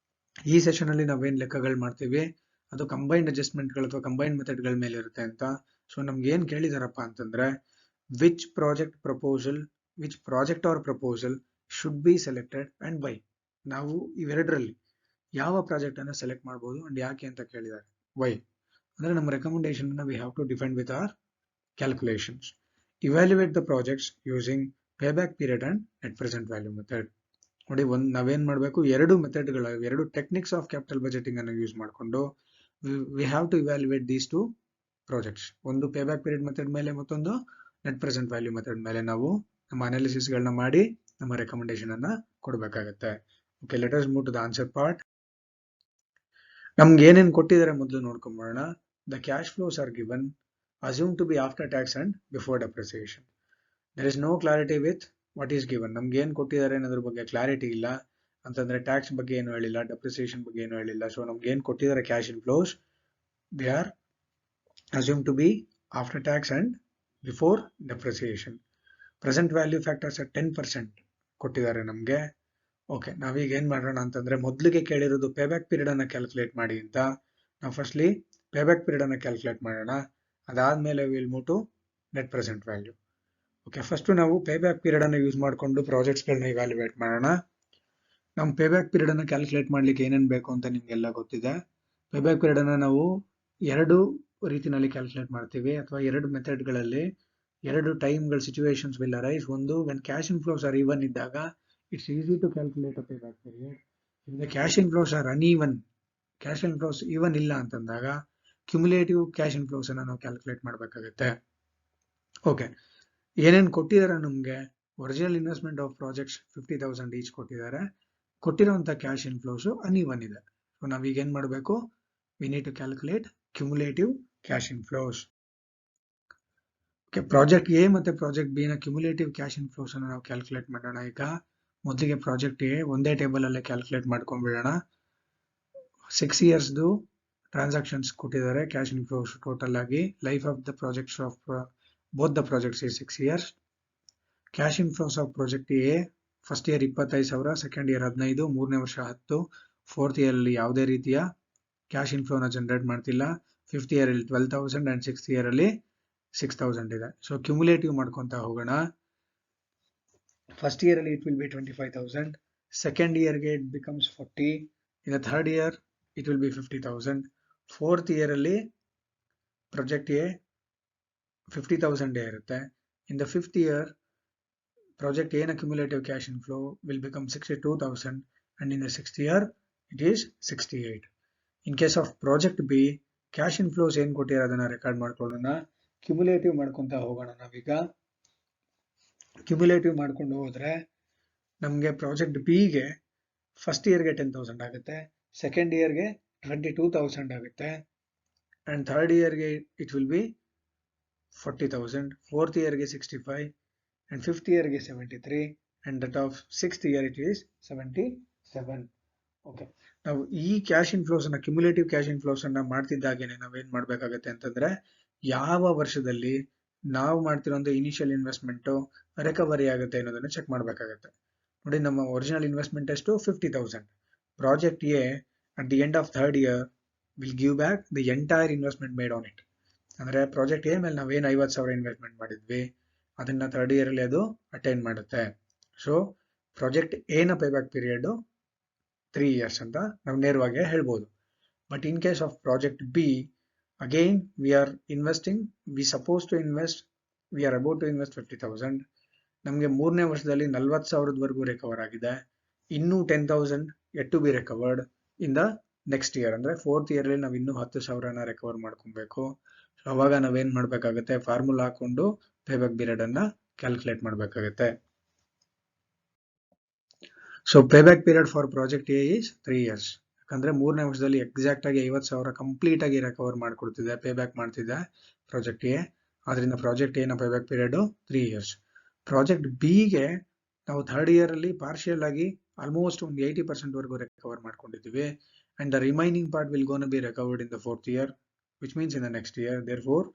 ಈ ಸೆಷನ್ ಅಲ್ಲಿ ನಾವೇನ್ ಲೆಕ್ಕಗಳು ಮಾಡ್ತೀವಿ ಅದು ಕಂಬೈನ್ಡ್ ಅಡ್ಜಸ್ಟ್ಮೆಂಟ್ಗಳು ಅಥವಾ ಕಂಬೈನ್ಡ್ ಮೆಥಡ್ಗಳ ಮೇಲೆ ಇರುತ್ತೆ ಅಂತ. ಸೊ ನಮ್ಗೆ ಏನ್ ಕೇಳಿದಾರಪ್ಪ ಅಂತಂದ್ರೆ which project are proposal should be selected and why. ನಾವು ಇವೆರಡರಲ್ಲಿ ಯಾವ ಪ್ರಾಜೆಕ್ಟ್ ಅನ್ನ ಸೆಲೆಕ್ಟ್ ಮಾಡಬಹುದು ಅಂಡ್ ಯಾಕೆ ಅಂತ ಕೇಳಿದ್ದಾರೆ. ವೈ ಅಂದ್ರೆ ನಮ್ಮ recommendation we have to define with our calculations. Evaluate the projects using payback period and net present value method. ನೋಡಿ, ನಾವೇನ್ ಮಾಡಬೇಕು, ಎರಡು ಮೆಥಡ್ಗಳ ಎರಡು ಟೆಕ್ನಿಕ್ಸ್ ಆಫ್ ಕ್ಯಾಪಿಟಲ್ ಬಜೆಟಿಂಗ್ ಅನ್ನು ಯೂಸ್ ಮಾಡಿಕೊಂಡು we have to evaluate these two projects. ಒಂದು ಪೇಬ್ಯಾಕ್ ಪೀರಿಯಡ್ ಮೆಥಡ್ ಮೇಲೆ, ಮತ್ತೊಂದು ನೆಟ್ ಪ್ರೆಸೆಂಟ್ ವ್ಯಾಲ್ಯೂ ಮೆಥಡ್ ಮೇಲೆ ನಾವು ನಮ್ಮ ಅನಾಲಿಸಿಸ್ ಗಳನ್ನ ಮಾಡಿ ನಮ್ಮ ರೆಕಮೆಂಡೇಶನ್ ಅನ್ನ ಕೊಡಬೇಕಾಗತ್ತೆ. Okay, let us move to the answer part. ನಮ್ಗೆ ಏನೇನ್ ಕೊಟ್ಟಿದ್ದಾರೆ ಮೊದಲು ನೋಡ್ಕೊಂಬೋಣ. The cash flows are given, assumed to be after tax and before depreciation. There is no clarity with what is given. ನಮ್ಗೆ ಏನು ಕೊಟ್ಟಿದ್ದಾರೆ ಅನ್ನೋದ್ರ ಬಗ್ಗೆ ಕ್ಲಾರಿಟಿ ಇಲ್ಲ ಅಂತಂದ್ರೆ ಟ್ಯಾಕ್ಸ್ ಬಗ್ಗೆ ಏನು ಹೇಳಿಲ್ಲ, ಡೆಪ್ರಿಸಿಯೇಷನ್ ಬಗ್ಗೆ ಏನು ಹೇಳಿಲ್ಲ. ಸೊ ನಮ್ಗೆ ಏನು ಕೊಟ್ಟಿದ್ದಾರೆ cash inflows, they are assumed to be after tax and before depreciation. Present value factors at 10% ಕೊಟ್ಟಿದ್ದಾರೆ ನಮಗೆ. ಓಕೆ, ನಾವೀಗ ಏನ್ ಮಾಡೋಣ ಅಂತಂದ್ರೆ ಮೊದಲಿಗೆ ಕೇಳಿರೋದು ಪೇಬ್ಯಾಕ್ ಪೀರಿಯಡ್ ಅನ್ನ ಕ್ಯಾಲ್ಕುಲೇಟ್ ಮಾಡಿ ಅಂತ. ನಾವು ಫಸ್ಟ್ಲಿ ಪೇಬ್ಯಾಕ್ ಪೀರಿಯಡ್ ಅನ್ನ ಕ್ಯಾಲ್ಕುಲೇಟ್ ಮಾಡೋಣ. ಅದಾದ್ಮೇಲೆ will move to net present value. Okay, first ನಾವು ಪೇಬ್ಯಾಕ್ ಪೀರಿಯಡ್ ಅನ್ನು ಯೂಸ್ ಮಾಡಿಕೊಂಡು ಪ್ರಾಜೆಕ್ಟ್ಸ್ ಗಳನ್ನ ಇವ್ಯಾಲ್ಯೂಯೇಟ್ ಮಾಡೋಣ. ನಮ್ಮ ಪೇಬ್ಯಾಕ್ ಪೀರಿಯಡ್ ಅನ್ನ ಕ್ಯಾಲ್ಕುಲೇಟ್ ಮಾಡ್ಲಿಕ್ಕೆ ಏನೇನ್ ಬೇಕು ಅಂತ ನಿಮ್ಗೆಲ್ಲ ಗೊತ್ತಿದೆ. ಪೇಬ್ಯಾಕ್ ಪೀರಿಯಡ್ ಅನ್ನ ನಾವು ಎರಡು ರೀತಿನಲ್ಲಿ ಕ್ಯಾಲ್ಕುಲೇಟ್ ಮಾಡ್ತೀವಿ, ಅಥವಾ ಎರಡು ಮೆಥಡ್ ಗಳಲ್ಲಿ ಎರಡು ಟೈಮ್ಗಳ ಸಿಚುವೇಶನ್ಸ್ ವಿಲ್ ಅರೈಸ್. ಒಂದು, when cash inflows are even ಇದ್ದಾಗ it's easy to calculate a payback period. If the cash inflows are uneven, cash inflows even ಇಲ್ಲ ಅಂತಂದಾಗ ಕ್ಯುಮುಲೇಟಿವ್ ಕ್ಯಾಶ್ ಇನ್ಫ್ಲೋಸ್ ಅನ್ನ ನಾವು ಕ್ಯಾಲ್ಕುಲೇಟ್ ಮಾಡಬೇಕಾಗುತ್ತೆ. ಓಕೆ, ಏನೇನು ಕೊಟ್ಟಿದ್ದಾರೆ ನಮಗೆ? Original investment of projects 50,000 each ಕೊಟ್ಟಿದ್ದಾರೆ. ಕೊಟ್ಟಿರುವಂತ ಕ್ಯಾಶ್ ಇನ್ಫ್ಲೋಸ್ ಅನ್ಇವನ್ ಇದೆ. ಸೊ ನಾವೀಗ ಏನ್ ಮಾಡಬೇಕು? We need to calculate cumulative cash inflows. Okay, project A ಮತ್ತೆ ಪ್ರಾಜೆಕ್ಟ್ ಬಿ ನ ಕ್ಯುಮುಲೇಟಿವ್ ಕ್ಯಾಶ್ ಇನ್ಫ್ಲೋಸ್ ಅನ್ನು ನಾವು ಕ್ಯಾಲ್ಕುಲೇಟ್ ಮಾಡೋಣ. ಈಗ ಮೊದಲಿಗೆ ಪ್ರಾಜೆಕ್ಟ್ ಎ ಒಂದೇ ಟೇಬಲ್ ಅಲ್ಲೇ ಕ್ಯಾಲ್ಕುಲೇಟ್ ಮಾಡ್ಕೊಂಡ್ಬಿಡೋಣ. 6 years ಟ್ರಾನ್ಸಾಕ್ಷನ್ಸ್ ಕೊಟ್ಟಿದ್ದಾರೆ ಕ್ಯಾಶ್ ಇನ್ಫ್ಲೋಸ್ ಟೋಟಲ್ ಆಗಿ. Life of the projects of both the projects is 6 years. Cash inflows of project A first year 25,000, second year 15, ಮೂರನೇ ವರ್ಷ 10, ಫೋರ್ತ್ ಇಯರ್ ಅಲ್ಲಿ ಯಾವುದೇ ರೀತಿಯ ಕ್ಯಾಶ್ ಇನ್ಫ್ಲೋನ ಜನರೇಟ್ ಮಾಡ್ತಿಲ್ಲ. ಫಿಫ್ತ್ ಇಯರ್ ಅಲ್ಲಿ 12,000 ಅಂಡ್ ಸಿಕ್ಸ್ತ್ ಇಯರ್ ಅಲ್ಲಿ 6,000 ಇದೆ. ಸೊ ಕ್ಯುಮುಲೇಟಿವ್ ಮಾಡ್ಕೊಂತ ಹೋಗೋಣ. First year it will be 25,000, second year it becomes 40, in the third year it will be 50,000, fourth year ಅಲ್ಲಿ ಪ್ರಾಜೆಕ್ಟ್ ಎ 50,000 ಇರುತ್ತೆ. in the fifth year project A ನ cumulative cash inflow will become 62,000 and in the sixth year it is 68. in case of project B cash inflows ಏನ್ ಕೊಟ್ಟಿರೋ ಅದನ್ನ ರೆಕಾರ್ಡ್ ಮಾಡ್ಕೊಳ್ಳೋಣ. ಕ್ಯುಮುಲೇಟಿವ್ ಮಾಡ್ಕೊಂತ ಹೋಗೋಣ. ನಾವೀಗ ಕ್ಯುಮುಲೇಟಿವ್ ಮಾಡ್ಕೊಂಡು ಹೋದ್ರೆ ನಮಗೆ ಪ್ರಾಜೆಕ್ಟ್ ಬಿಗೆ ಫಸ್ಟ್ ಇಯರ್ಗೆ 10,000 ಆಗುತ್ತೆ, ಸೆಕೆಂಡ್ ಇಯರ್ಗೆ 22,000 ಆಗುತ್ತೆ, ಅಂಡ್ ಥರ್ಡ್ ಇಯರ್ಗೆ ಇಟ್ ವಿಲ್ ಬಿ 40,000, ಫೋರ್ತ್ ಇಯರ್ಗೆ 65, ಅಂಡ್ ಫಿಫ್ತ್ ಇಯರ್ಗೆ 73, and that of sixth year it is 77. Okay, ನಾವು ಈ ಕ್ಯಾಶ್ ಇನ್ಫ್ಲೋಸ್ ಅನ್ನ ಕ್ಯುಮುಲೇಟಿವ್ ಕ್ಯಾಶ್ ಇನ್ಫ್ಲೋಸ್ ಅನ್ನ ಮಾಡ್ತಿದ್ದಾಗೇನೆ ನಾವೇನ್ ಮಾಡ್ಬೇಕಾಗತ್ತೆ ಅಂತಂದ್ರೆ ಯಾವ ವರ್ಷದಲ್ಲಿ ನಾವು ಮಾಡ್ತಿರೋಂಥ ಇನಿಷಿಯಲ್ ಇನ್ವೆಸ್ಟ್ಮೆಂಟ್ ರಿಕವರಿ ಆಗುತ್ತೆ ಅನ್ನೋದನ್ನ ಚೆಕ್ ಮಾಡಬೇಕಾಗುತ್ತೆ. ನೋಡಿ, ನಮ್ಮ ಒರಿಜಿನಲ್ ಇನ್ವೆಸ್ಟ್ಮೆಂಟ್ ಎಷ್ಟು? 50,000. Project A at the end of third year will give back the entire investment made on it. ಅಂದ್ರೆ ಪ್ರಾಜೆಕ್ಟ್ ಎ ಮೇಲೆ ನಾವೇನು 50,000 ಇನ್ವೆಸ್ಟ್ಮೆಂಟ್ ಮಾಡಿದ್ವಿ ಅದನ್ನ ಥರ್ಡ್ ಇಯರ್ ಅಲ್ಲಿ ಅದು ಅಟೈನ್ ಮಾಡುತ್ತೆ. ಸೊ ಪ್ರಾಜೆಕ್ಟ್ ಎ ನ ಪೇಬ್ಯಾಕ್ ಪೀರಿಯಡ್ 3 years ಅಂತ ನಾವು ನೇರವಾಗಿ ಹೇಳ್ಬೋದು. But in case of project B, again we are investing, we supposed to invest, we are about to invest 50,000. ನಮಗೆ ಮೂರನೇ ವರ್ಷದಲ್ಲಿ 40,000 ರಿಕವರ್ ಆಗಿದೆ. ಇನ್ನೂ 10,000 yet to be recovered in the next year. ಅಂದ್ರೆ ಫೋರ್ತ್ ಇಯರ್ ಅಲ್ಲಿ ನಾವು ಇನ್ನೂ 10,000ನ ರಿಕವರ್ ಮಾಡ್ಕೊಬೇಕು. ಅವಾಗ ನಾವೇನ್ ಮಾಡ್ಬೇಕಾಗತ್ತೆ? ಫಾರ್ಮುಲಾ ಹಾಕೊಂಡು ಪೇಬ್ಯಾಕ್ ಪೀರಿಯಡ್ ಅನ್ನ ಕ್ಯಾಲ್ಕುಲೇಟ್ ಮಾಡ್ಬೇಕಾಗತ್ತೆ. So payback period for project A is 3 years. ಯಾಕಂದ್ರೆ ಮೂರನೇ ವರ್ಷದಲ್ಲಿ ಎಕ್ಸಾಕ್ಟ್ ಆಗಿ 50,000 ಕಂಪ್ಲೀಟ್ ಆಗಿ ರಿಕವರ್ ಮಾಡ್ಕೊಡ್ತಿದೆ, ಪೇಬ್ಯಾಕ್ ಮಾಡ್ತಿದೆ ಪ್ರಾಜೆಕ್ಟ್ ಎ. ಆದ್ರಿಂದ ಪ್ರಾಜೆಕ್ಟ್ ಎ ನ ಪೇಬ್ಯಾಕ್ ಪೀರಿಯಡ್ 3 years. ಪ್ರಾಜೆಕ್ಟ್ ಬಿಗೆ ನಾವು ಥರ್ಡ್ ಇಯರ್ ಅಲ್ಲಿ ಪಾರ್ಷಿಯಲ್ ಆಗಿ ಆಲ್ಮೋಸ್ಟ್ ಒಂದು 80% ವರೆಗೂ ರಿಕವರ್ ಮಾಡ್ಕೊಂಡಿದ್ದೀವಿ. And the remaining part will gone be recovered in the fourth year, which means in the next year. Therefore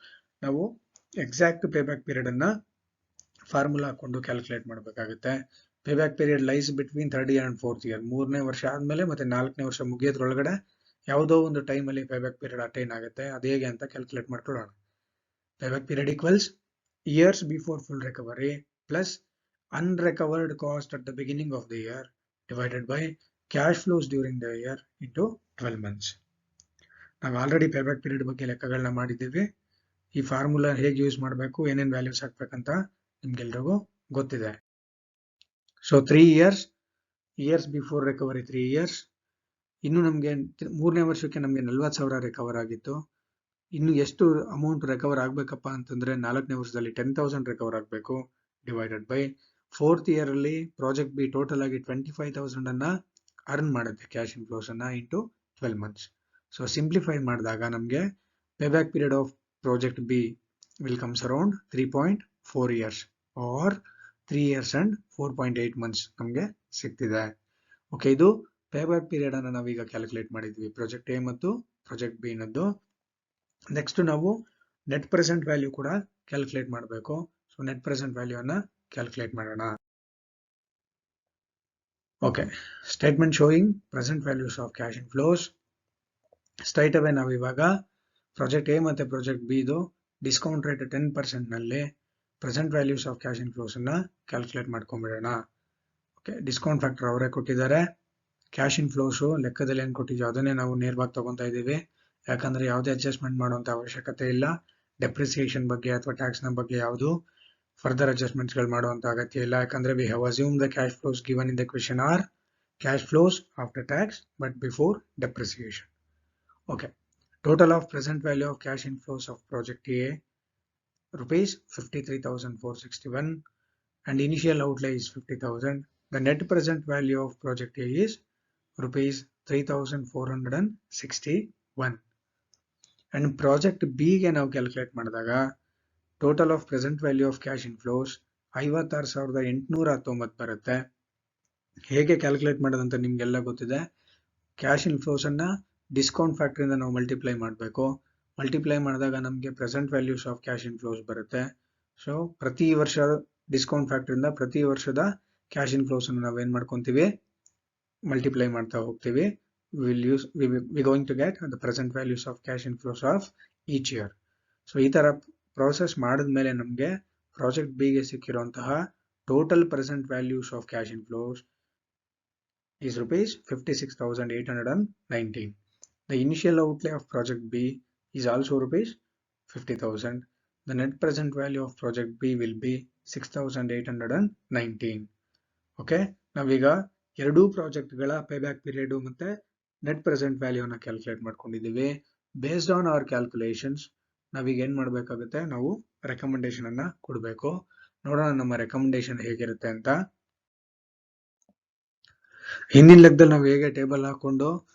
ನಾವು ಎಕ್ಸಾಕ್ಟ್ ಪೇಬ್ಯಾಕ್ ಪೀರಿಯಡ್ ಅನ್ನ ಫಾರ್ಮುಲಾ ಹಾಕೊಂಡು ಕ್ಯಾಲ್ಕುಲೇಟ್ ಮಾಡಬೇಕಾಗುತ್ತೆ. Payback period lies between third year and fourth year. ಮೂರನೇ ವರ್ಷ ಆದ್ಮೇಲೆ ಮತ್ತೆ 4ನೇ ವರ್ಷ ಮುಗಿಯೋದ್ರೊಳಗಡೆ ಯಾವುದೋ ಒಂದು ಟೈಮ್ ಅಲ್ಲಿ ಪೇಬ್ಯಾಕ್ ಪೀರಿಯಡ್ ಅಟೈನ್ ಆಗುತ್ತೆ. ಅದು ಹೇಗೆ ಅಂತ ಕ್ಯಾಲ್ಕುಲೇಟ್ ಮಾಡ್ಕೊಳ್ಳೋಣ. Payback period equals years before full recovery plus unrecovered cost at the beginning of the year divided by cash flows during the year into 12 months. ನಾವು ಆಲ್ರೆಡಿ ಪೇಬ್ಯಾಕ್ ಪೀರಿಯಡ್ ಬಗ್ಗೆ ಲೆಕ್ಕಗಳನ್ನ ಮಾಡಿದ್ದೀವಿ. ಈ ಫಾರ್ಮುಲಾ ಹೇಗೆ ಯೂಸ್ ಮಾಡಬೇಕು, ಏನೇನು ವ್ಯಾಲ್ಯೂಸ್ ಹಾಕ್ಬೇಕಂತ ನಿಮ್ಗೆಲ್ರಿಗೂ ಗೊತ್ತಿದೆ. So 3 years before recovery 3 years. ಇನ್ನು ನಮಗೆ ಮೂರನೇ ವರ್ಷಕ್ಕೆ ನಮಗೆ 40,000 ರಿಕವರ್ ಆಗಿತ್ತು. ಇನ್ನು ಎಷ್ಟು ಅಮೌಂಟ್ ರಿಕವರ್ ಆಗ್ಬೇಕಪ್ಪ ಅಂತಂದ್ರೆ 4ನೇ ವರ್ಷದಲ್ಲಿ 10,000 ರಿಕವರ್ ಆಗಬೇಕು. ಡಿವೈಡೆಡ್ ಬೈ ಫೋರ್ತ್ ಇಯರ್ ಅಲ್ಲಿ ಪ್ರಾಜೆಕ್ಟ್ ಬಿ ಟೋಟಲ್ ಆಗಿ 25,000 ಅನ್ನ ಅರ್ನ್ ಮಾಡುತ್ತೆ ಕ್ಯಾಶ್ ಇನ್ಫ್ಲೋಸ್ ಅನ್ನ ಇಂಟು 12 months. ಸೊ ಸಿಂಪ್ಲಿಫೈ ಮಾಡಿದಾಗ ನಮಗೆ payback period of project B will comes around 3.4 years or 3 years and 4.8 months ನಮಗೆ ಸಿಗ್ತಿದೆ. ಓಕೆ, ಇದು ಪೇಬ್ಯಾಕ್ ಪೀರಿಯಡ್ ಅನ್ನು ನಾವೀಗ ಕ್ಯಾಲ್ಕುಲೇಟ್ ಮಾಡಿದ್ವಿ ಪ್ರಾಜೆಕ್ಟ್ ಎ ಮತ್ತು ಪ್ರಾಜೆಕ್ಟ್ ಬಿ ನದ್ದು. ನೆಕ್ಸ್ಟ್ ನಾವು ನೆಟ್ ಪ್ರೆಸೆಂಟ್ ವ್ಯಾಲ್ಯೂ ಕೂಡ ಕ್ಯಾಲ್ಕುಲೇಟ್ ಮಾಡಬೇಕು. ಸೊ ನೆಟ್ ಪ್ರೆಸೆಂಟ್ ವ್ಯಾಲ್ಯೂ ಅನ್ನ ಕ್ಯಾಲ್ಕುಲೇಟ್ ಮಾಡೋಣ. Okay, statement showing present values of cash inflows. Straight away ನಾವು ಇವಾಗ ಪ್ರಾಜೆಕ್ಟ್ ಎ ಮತ್ತೆ ಪ್ರಾಜೆಕ್ಟ್ ಬಿ ಇದು ಡಿಸ್ಕೌಂಟ್ ರೇಟ್ 10% ನಲ್ಲಿ present values of cash inflows ಅನ್ನ ಕ್ಯಾಲ್ಕುಲೇಟ್ ಮಾಡ್ಕೊಂಡ್ಬಿಡೋಣ. ಓಕೆ, ಡಿಸ್ಕೌಂಟ್ ಫ್ಯಾಕ್ಟರ್ ಅವರೇ ಕೊಟ್ಟಿದ್ದಾರೆ. ಕ್ಯಾಶ್ ಇನ್ಫ್ಲೋಸ್ ಲೆಕ್ಕದಲ್ಲಿ ಏನು ಕೊಟ್ಟಿದ್ಯೋ ಅದನ್ನೇ ನಾವು ನೇರವಾಗಿ ತಗೊಂತಾ ಇದ್ದೀವಿ. ಯಾಕಂದ್ರೆ ಯಾವುದೇ ಅಡ್ಜಸ್ಟ್ಮೆಂಟ್ ಮಾಡುವಂತ ಅವಶ್ಯಕತೆ ಇಲ್ಲ. ಡೆಪ್ರಿಸಿಯೇಷನ್ ಬಗ್ಗೆ ಅಥವಾ ಟ್ಯಾಕ್ಸ್ ನ ಬಗ್ಗೆ ಯಾವುದು ಫರ್ದರ್ ಅಡ್ಜಸ್ಟ್ಮೆಂಟ್ಸ್ ಗಳು ಮಾಡುವಂತ ಅಗತ್ಯ ಇಲ್ಲ. ಯಾಕಂದ್ರೆ we have assume the cash flows given in the question are cash flows after tax but before depreciation. Okay, total of present value of cash inflows of project A rupees 53,461 and initial outlay is 50,000. The net present value of project A is rupees 3,461 and project B ಗೆ ನಾವು ಕ್ಯಾಲ್ಕುಲೇಟ್ ಮಾಡಿದಾಗ total of present value of cash inflows 56,819 ಬರುತ್ತೆ. ಹೇಗೆ ಕ್ಯಾಲ್ಕುಲೇಟ್ ಮಾಡೋದಂತ ನಿಮ್ಗೆಲ್ಲ ಗೊತ್ತಿದೆ. ಕ್ಯಾಶ್ ಇನ್ಫ್ಲೋಸ್ ಅನ್ನ ಡಿಸ್ಕೌಂಟ್ ಫ್ಯಾಕ್ಟರ್ ಇಂದ ನಾವು ಮಲ್ಟಿಪ್ಲೈ ಮಾಡಬೇಕು. ಮಲ್ಟಿಪ್ಲೈ ಮಾಡಿದಾಗ ನಮಗೆ present values of cash inflows ಬರುತ್ತೆ. ಸೊ ಪ್ರತಿ ವರ್ಷ ಡಿಸ್ಕೌಂಟ್ ಫ್ಯಾಕ್ಟರ್ ಇಂದ ಪ್ರತಿ ವರ್ಷದ ಕ್ಯಾಶ್ ಇನ್ಫ್ಲೋಸ್ ಅನ್ನು ನಾವೇನ್ ಮಾಡ್ಕೊಂತೀವಿ, ಮಲ್ಟಿಪ್ಲೈ ಮಾಡ್ತಾ ಹೋಗ್ತೀವಿ. We going to get the present values of cash inflows of each year. So ಈ ತರ ಪ್ರೋಸೆಸ್ ಮಾಡಿದ್ಮೇಲೆ ನಮಗೆ ಪ್ರಾಜೆಕ್ಟ್ ಬಿ ಗೆ ಸಿಕ್ಕಿರುವಂತಹ total present values of cash inflows is rupees 56,819. The initial outlay of project B is also rupees 50,000. The net present value of project B will be 6,819. Okay, ನಾವೀಗ ಎರಡೂ ಪ್ರಾಜೆಕ್ಟ್ ಗಳ ಪೇಬ್ಯಾಕ್ ಪೀರಿಯಡ್ ಮತ್ತೆ ನೆಟ್ ಪ್ರೆಸೆಂಟ್ ವ್ಯಾಲ್ಯೂ ಅನ್ನ ಕ್ಯಾಲ್ಕುಲೇಟ್ ಮಾಡ್ಕೊಂಡಿದ್ದೀವಿ. ಬೇಸ್ಡ್ ಆನ್ ಅವರ್ ಕ್ಯಾಲ್ಕುಲೇಷನ್ಸ್ ನಾವೀಗ ಏನ್ ಮಾಡ್ಬೇಕಾಗುತ್ತೆ, ನಾವು ರೆಕಮೆಂಡೇಶನ್ ಅನ್ನ ಕೊಡಬೇಕು. ನೋಡೋಣ ನಮ್ಮ ರೆಕಮೆಂಡೇಶನ್ ಹೇಗಿರುತ್ತೆ ಅಂತ. ಹಿಂದಿನ ಲೆಕ್ಕದಲ್ಲಿ ನಾವು ಹೇಗೆ ಟೇಬಲ್ ಹಾಕೊಂಡು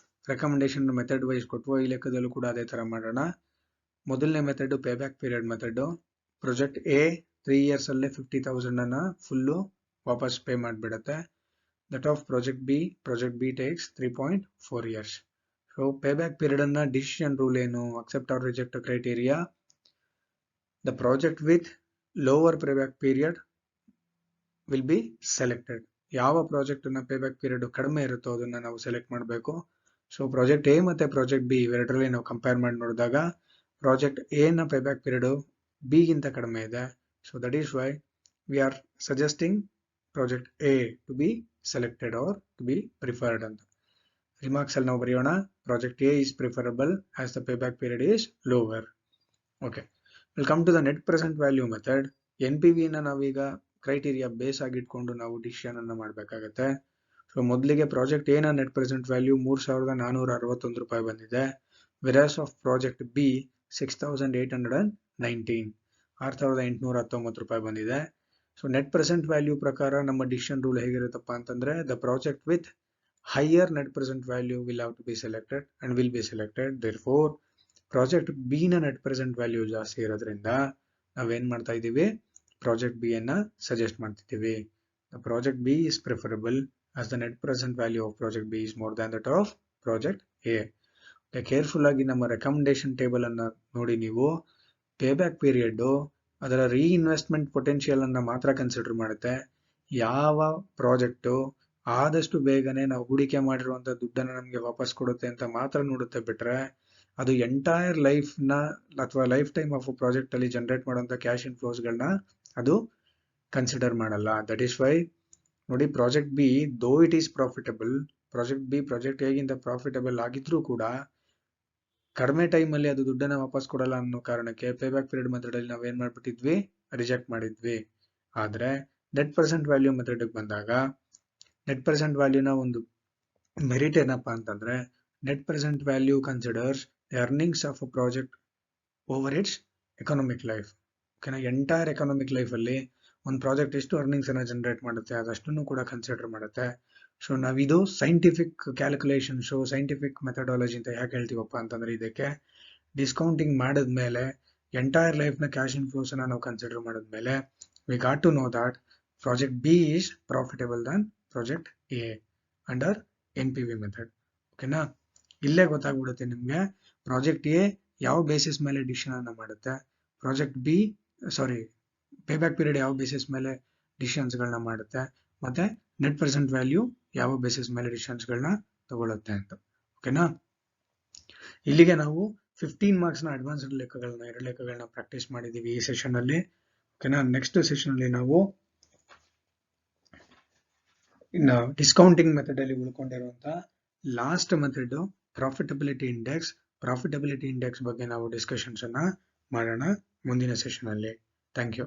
ರೆಕಮೆಂಡೇಶನ್ ಮೆಥಡ್ ವೈಸ್ ಕೊಟ್ವೋ ಈ ಲೆಕ್ಕದಲ್ಲೂ ಕೂಡ ಅದೇ ತರ ಮಾಡೋಣ. ಮೊದಲನೇ method payback period method. Project A 3 years ಅಲ್ಲೇ 50,000 ಅನ್ನ ಫುಲ್ಲು ವಾಪಸ್ ಪೇ ಮಾಡಿಬಿಡುತ್ತೆ. That of project B takes 3.4 years. So payback period ಅನ್ನ ಡಿಸಿಷನ್ ರೂಲ್ ಏನು, accept or reject criteria. The project with lower payback period will be selected. ಯಾವ ಪ್ರಾಜೆಕ್ಟ್ ನ ಪೇಬ್ಯಾಕ್ ಪೀರಿಯಡ್ ಕಡಿಮೆ ಇರುತ್ತೋ ಅದನ್ನ ನಾವು ಸೆಲೆಕ್ಟ್ ಮಾಡಬೇಕು. ಸೊ ಪ್ರಾಜೆಕ್ಟ್ ಎ ಮತ್ತೆ ಪ್ರಾಜೆಕ್ಟ್ ಬಿ ಇವೆರಡರಲ್ಲಿ ನಾವು ಕಂಪೇರ್ ಮಾಡಿ ನೋಡಿದಾಗ ಪ್ರಾಜೆಕ್ಟ್ ಎ ನ ಪೇಬ್ಯಾಕ್ ಪೀರಿಯಡ್ ಬಿ ಗಿಂತ ಕಡಿಮೆ ಇದೆ. So that is why we are suggesting project A to be selected or to be preferred ಅಂತ. ರಿಮಾರ್ಕ್ಸ್ ಅಲ್ಲಿ ನಾವು ಬರೆಯೋಣ, project A is preferable as the payback period is lower. Okay, will come to the net present value method. NPV ನ ನಾವೀಗ ಕ್ರೈಟೀರಿಯಾ ಬೇಸ್ ಆಗಿಟ್ಕೊಂಡು ನಾವು ಡಿಸಿಷನ್ ಅನ್ನ ಮಾಡಬೇಕಾಗತ್ತೆ. ಸೊ ಮೊದಲಿಗೆ ಪ್ರಾಜೆಕ್ಟ್ ಎ ನ ನೆಟ್ ಪ್ರೆಸೆಂಟ್ ವ್ಯಾಲ್ಯೂ 3,461 ರೂಪಾಯಿ ಬಂದಿದೆ. ವೆರಾಸ್ ಆಫ್ ಪ್ರಾಜೆಕ್ಟ್ ಬಿ 6,819 6,819 ರೂಪಾಯಿ ಬಂದಿದೆ. ಸೊ ನೆಟ್ ಪ್ರೆಸೆಂಟ್ ವ್ಯಾಲ್ಯೂ ಪ್ರಕಾರ ನಮ್ಮ ಡಿಸಿಷನ್ ರೂಲ್ ಹೇಗಿರುತ್ತಪ್ಪ ಅಂತಂದ್ರೆ, the project with higher net present value will have to be selected and will be selected. Therefore project B ನ ನೆಟ್ ಪ್ರೆಸೆಂಟ್ ವ್ಯಾಲ್ಯೂ ಜಾಸ್ತಿ ಇರೋದ್ರಿಂದ ನಾವೇನ್ ಮಾಡ್ತಾ ಇದೀವಿ, ಪ್ರಾಜೆಕ್ಟ್ ಬಿ ಅನ್ನ ಸಜೆಸ್ಟ್ ಮಾಡ್ತಿದ್ದೀವಿ. Project B is preferable as the net present value of project B is more than that of project A. Careful ಆಗಿ ನಮ್ಮ ರೆಕಮೆಂಡೇಶನ್ ಟೇಬಲ್ ಅನ್ನ ನೋಡಿ ನೀವು. ಪೇಬ್ಯಾಕ್ ಪೀರಿಯಡ್ ಅದರ ರೀಇನ್ವೆಸ್ಟ್ಮೆಂಟ್ ಪೊಟೆನ್ಶಿಯಲ್ ಅನ್ನ ಮಾತ್ರ ಕನ್ಸಿಡರ್ ಮಾಡುತ್ತೆ. ಯಾವ ಪ್ರಾಜೆಕ್ಟ್ ಆದಷ್ಟು ಬೇಗನೆ ನಾವು ಹೂಡಿಕೆ ಮಾಡಿರುವಂತ ದುಡ್ಡನ್ನ ನಮ್ಗೆ ವಾಪಸ್ ಕೊಡುತ್ತೆ ಅಂತ ಮಾತ್ರ ನೋಡುತ್ತೆ ಬಿಟ್ರೆ, ಅದು ಎಂಟೈರ್ ಲೈಫ್ ನ ಅಥವಾ ಲೈಫ್ ಟೈಮ್ ಆಫ್ ಪ್ರಾಜೆಕ್ಟ್ ಅಲ್ಲಿ ಜನರೇಟ್ ಮಾಡುವಂತ ಕ್ಯಾಶ್ ಇನ್ಫ್ಲೋಸ್ ಗಳನ್ನ ಅದು ಕನ್ಸಿಡರ್ ಮಾಡಲ್ಲ. ದಟ್ ಈಸ್ ವೈ ನೋಡಿ, project B though it is profitable, project ಹೇಗಿಂತ ಪ್ರಾಫಿಟಬಲ್ ಆಗಿದ್ರೂ ಕೂಡ ಕಡಿಮೆ ಟೈಮ್ ಅಲ್ಲಿ ಅದು ದುಡ್ಡನ್ನ ವಾಪಸ್ ಕೊಡಲ್ಲ ಅನ್ನೋ ಕಾರಣಕ್ಕೆ ಪೇಬ್ಯಾಕ್ ಪೀರಿಯಡ್ ಮೆಥಡ್ ಅಲ್ಲಿ ನಾವೇನ್ ಮಾಡ್ಬಿಟ್ಟಿದ್ವಿ, ರಿಜೆಕ್ಟ್ ಮಾಡಿದ್ವಿ. ಆದ್ರೆ ನೆಟ್ ಪ್ರೆಸೆಂಟ್ ವ್ಯಾಲ್ಯೂ ಮೆಥಡ್ ಬಂದಾಗ ನೆಟ್ ಪ್ರೆಸೆಂಟ್ ವ್ಯಾಲ್ಯೂನ ಒಂದು ಮೆರಿಟ್ ಏನಪ್ಪಾ ಅಂತಂದ್ರೆ, net present value considers earnings of a project over its economic life. ಓಕೆನಾ, ಎಂಟೈರ್ ಎಕನಾಮಿಕ್ ಲೈಫ್ ಅಲ್ಲಿ ಒಂದು ಪ್ರಾಜೆಕ್ಟ್ ಎಷ್ಟು ಅರ್ನಿಂಗ್ಸ್ ಅನ್ನ ಜನರೇಟ್ ಮಾಡುತ್ತೆ ಅದಷ್ಟನ್ನು ಕೂಡ ಕನ್ಸಿಡರ್ ಮಾಡುತ್ತೆ. ಸೊ ನಾವಿದು ಸೈಂಟಿಫಿಕ್ ಕ್ಯಾಲ್ಕುಲೇಷನ್ಸ್, ಸೈಂಟಿಫಿಕ್ ಮೆಥಡಾಲಜಿ ಅಂತ ಯಾಕೆ ಹೇಳ್ತೀವಪ್ಪ ಅಂತಂದ್ರೆ, ಇದಕ್ಕೆ ಡಿಸ್ಕೌಂಟಿಂಗ್ ಮಾಡಿದ್ಮೇಲೆ ಎಂಟೈರ್ ಲೈಫ್ ನ ಕ್ಯಾಶ್ ಇನ್ಫ್ಲೋಸ್ ಅನ್ನ ನಾವು ಕನ್ಸಿಡರ್ ಮಾಡಿದ್ಮೇಲೆ we got to know that project B is profitable than project A under NPV method. ಓಕೆನಾ, ಇಲ್ಲೇ ಗೊತ್ತಾಗ್ಬಿಡುತ್ತೆ ನಿಮ್ಗೆ ಪ್ರಾಜೆಕ್ಟ್ ಎ ಯಾವ ಬೇಸಿಸ್ ಮೇಲೆ ಡಿಸಿಷನ್ ಅನ್ನ ಮಾಡುತ್ತೆ, ಪ್ರಾಜೆಕ್ಟ್ ಬಿ ಪೇಬ್ಯಾಕ್ ಪೀರಿಯಡ್ ಯಾವ ಬೇಸಿಸ್ ಮೇಲೆ ಡಿಸಿಷನ್ಸ್ ಗಳನ್ನ ಮಾಡುತ್ತೆ, ಮತ್ತೆ ನೆಟ್ ಪ್ರೆಸೆಂಟ್ ವ್ಯಾಲ್ಯೂ ಯಾವ ಬೇಸಿಸ್ ಮೇಲೆ ಡಿಸಿಷನ್ಸ್ ಗಳನ್ನ ತಗೊಳುತ್ತೆ ಅಂತ. ಓಕೆನಾ, ಇಲ್ಲಿಗೆ ನಾವು 15 ಮಾರ್ಕ್ಸ್ ನ ಅಡ್ವಾನ್ಸ್ಡ್ ಲೆಕ್ಕಗಳನ್ನ 2 ಲೆಕ್ಕಗಳನ್ನ ಪ್ರಾಕ್ಟೀಸ್ ಮಾಡಿದೀವಿ ಈ ಸೆಷನ್ ಅಲ್ಲಿ. ಓಕೆನಾ, ನೆಕ್ಸ್ಟ್ ಸೆಷನ್ ಅಲ್ಲಿ ನಾವು ಇನ್ನು ಡಿಸ್ಕೌಂಟಿಂಗ್ ಮೆಥಡ್ ಅಲ್ಲಿ ಉಳ್ಕೊಂಡಿರುವಂತಹ ಲಾಸ್ಟ್ ಮೆಥಡ್ ಪ್ರಾಫಿಟಬಿಲಿಟಿ ಇಂಡೆಕ್ಸ್ ಬಗ್ಗೆ ನಾವು ಡಿಸ್ಕಷನ್ಸ್ ಅನ್ನ ಮಾಡೋಣ ಮುಂದಿನ ಸೆಷನ್ ಅಲ್ಲಿ. Thank you.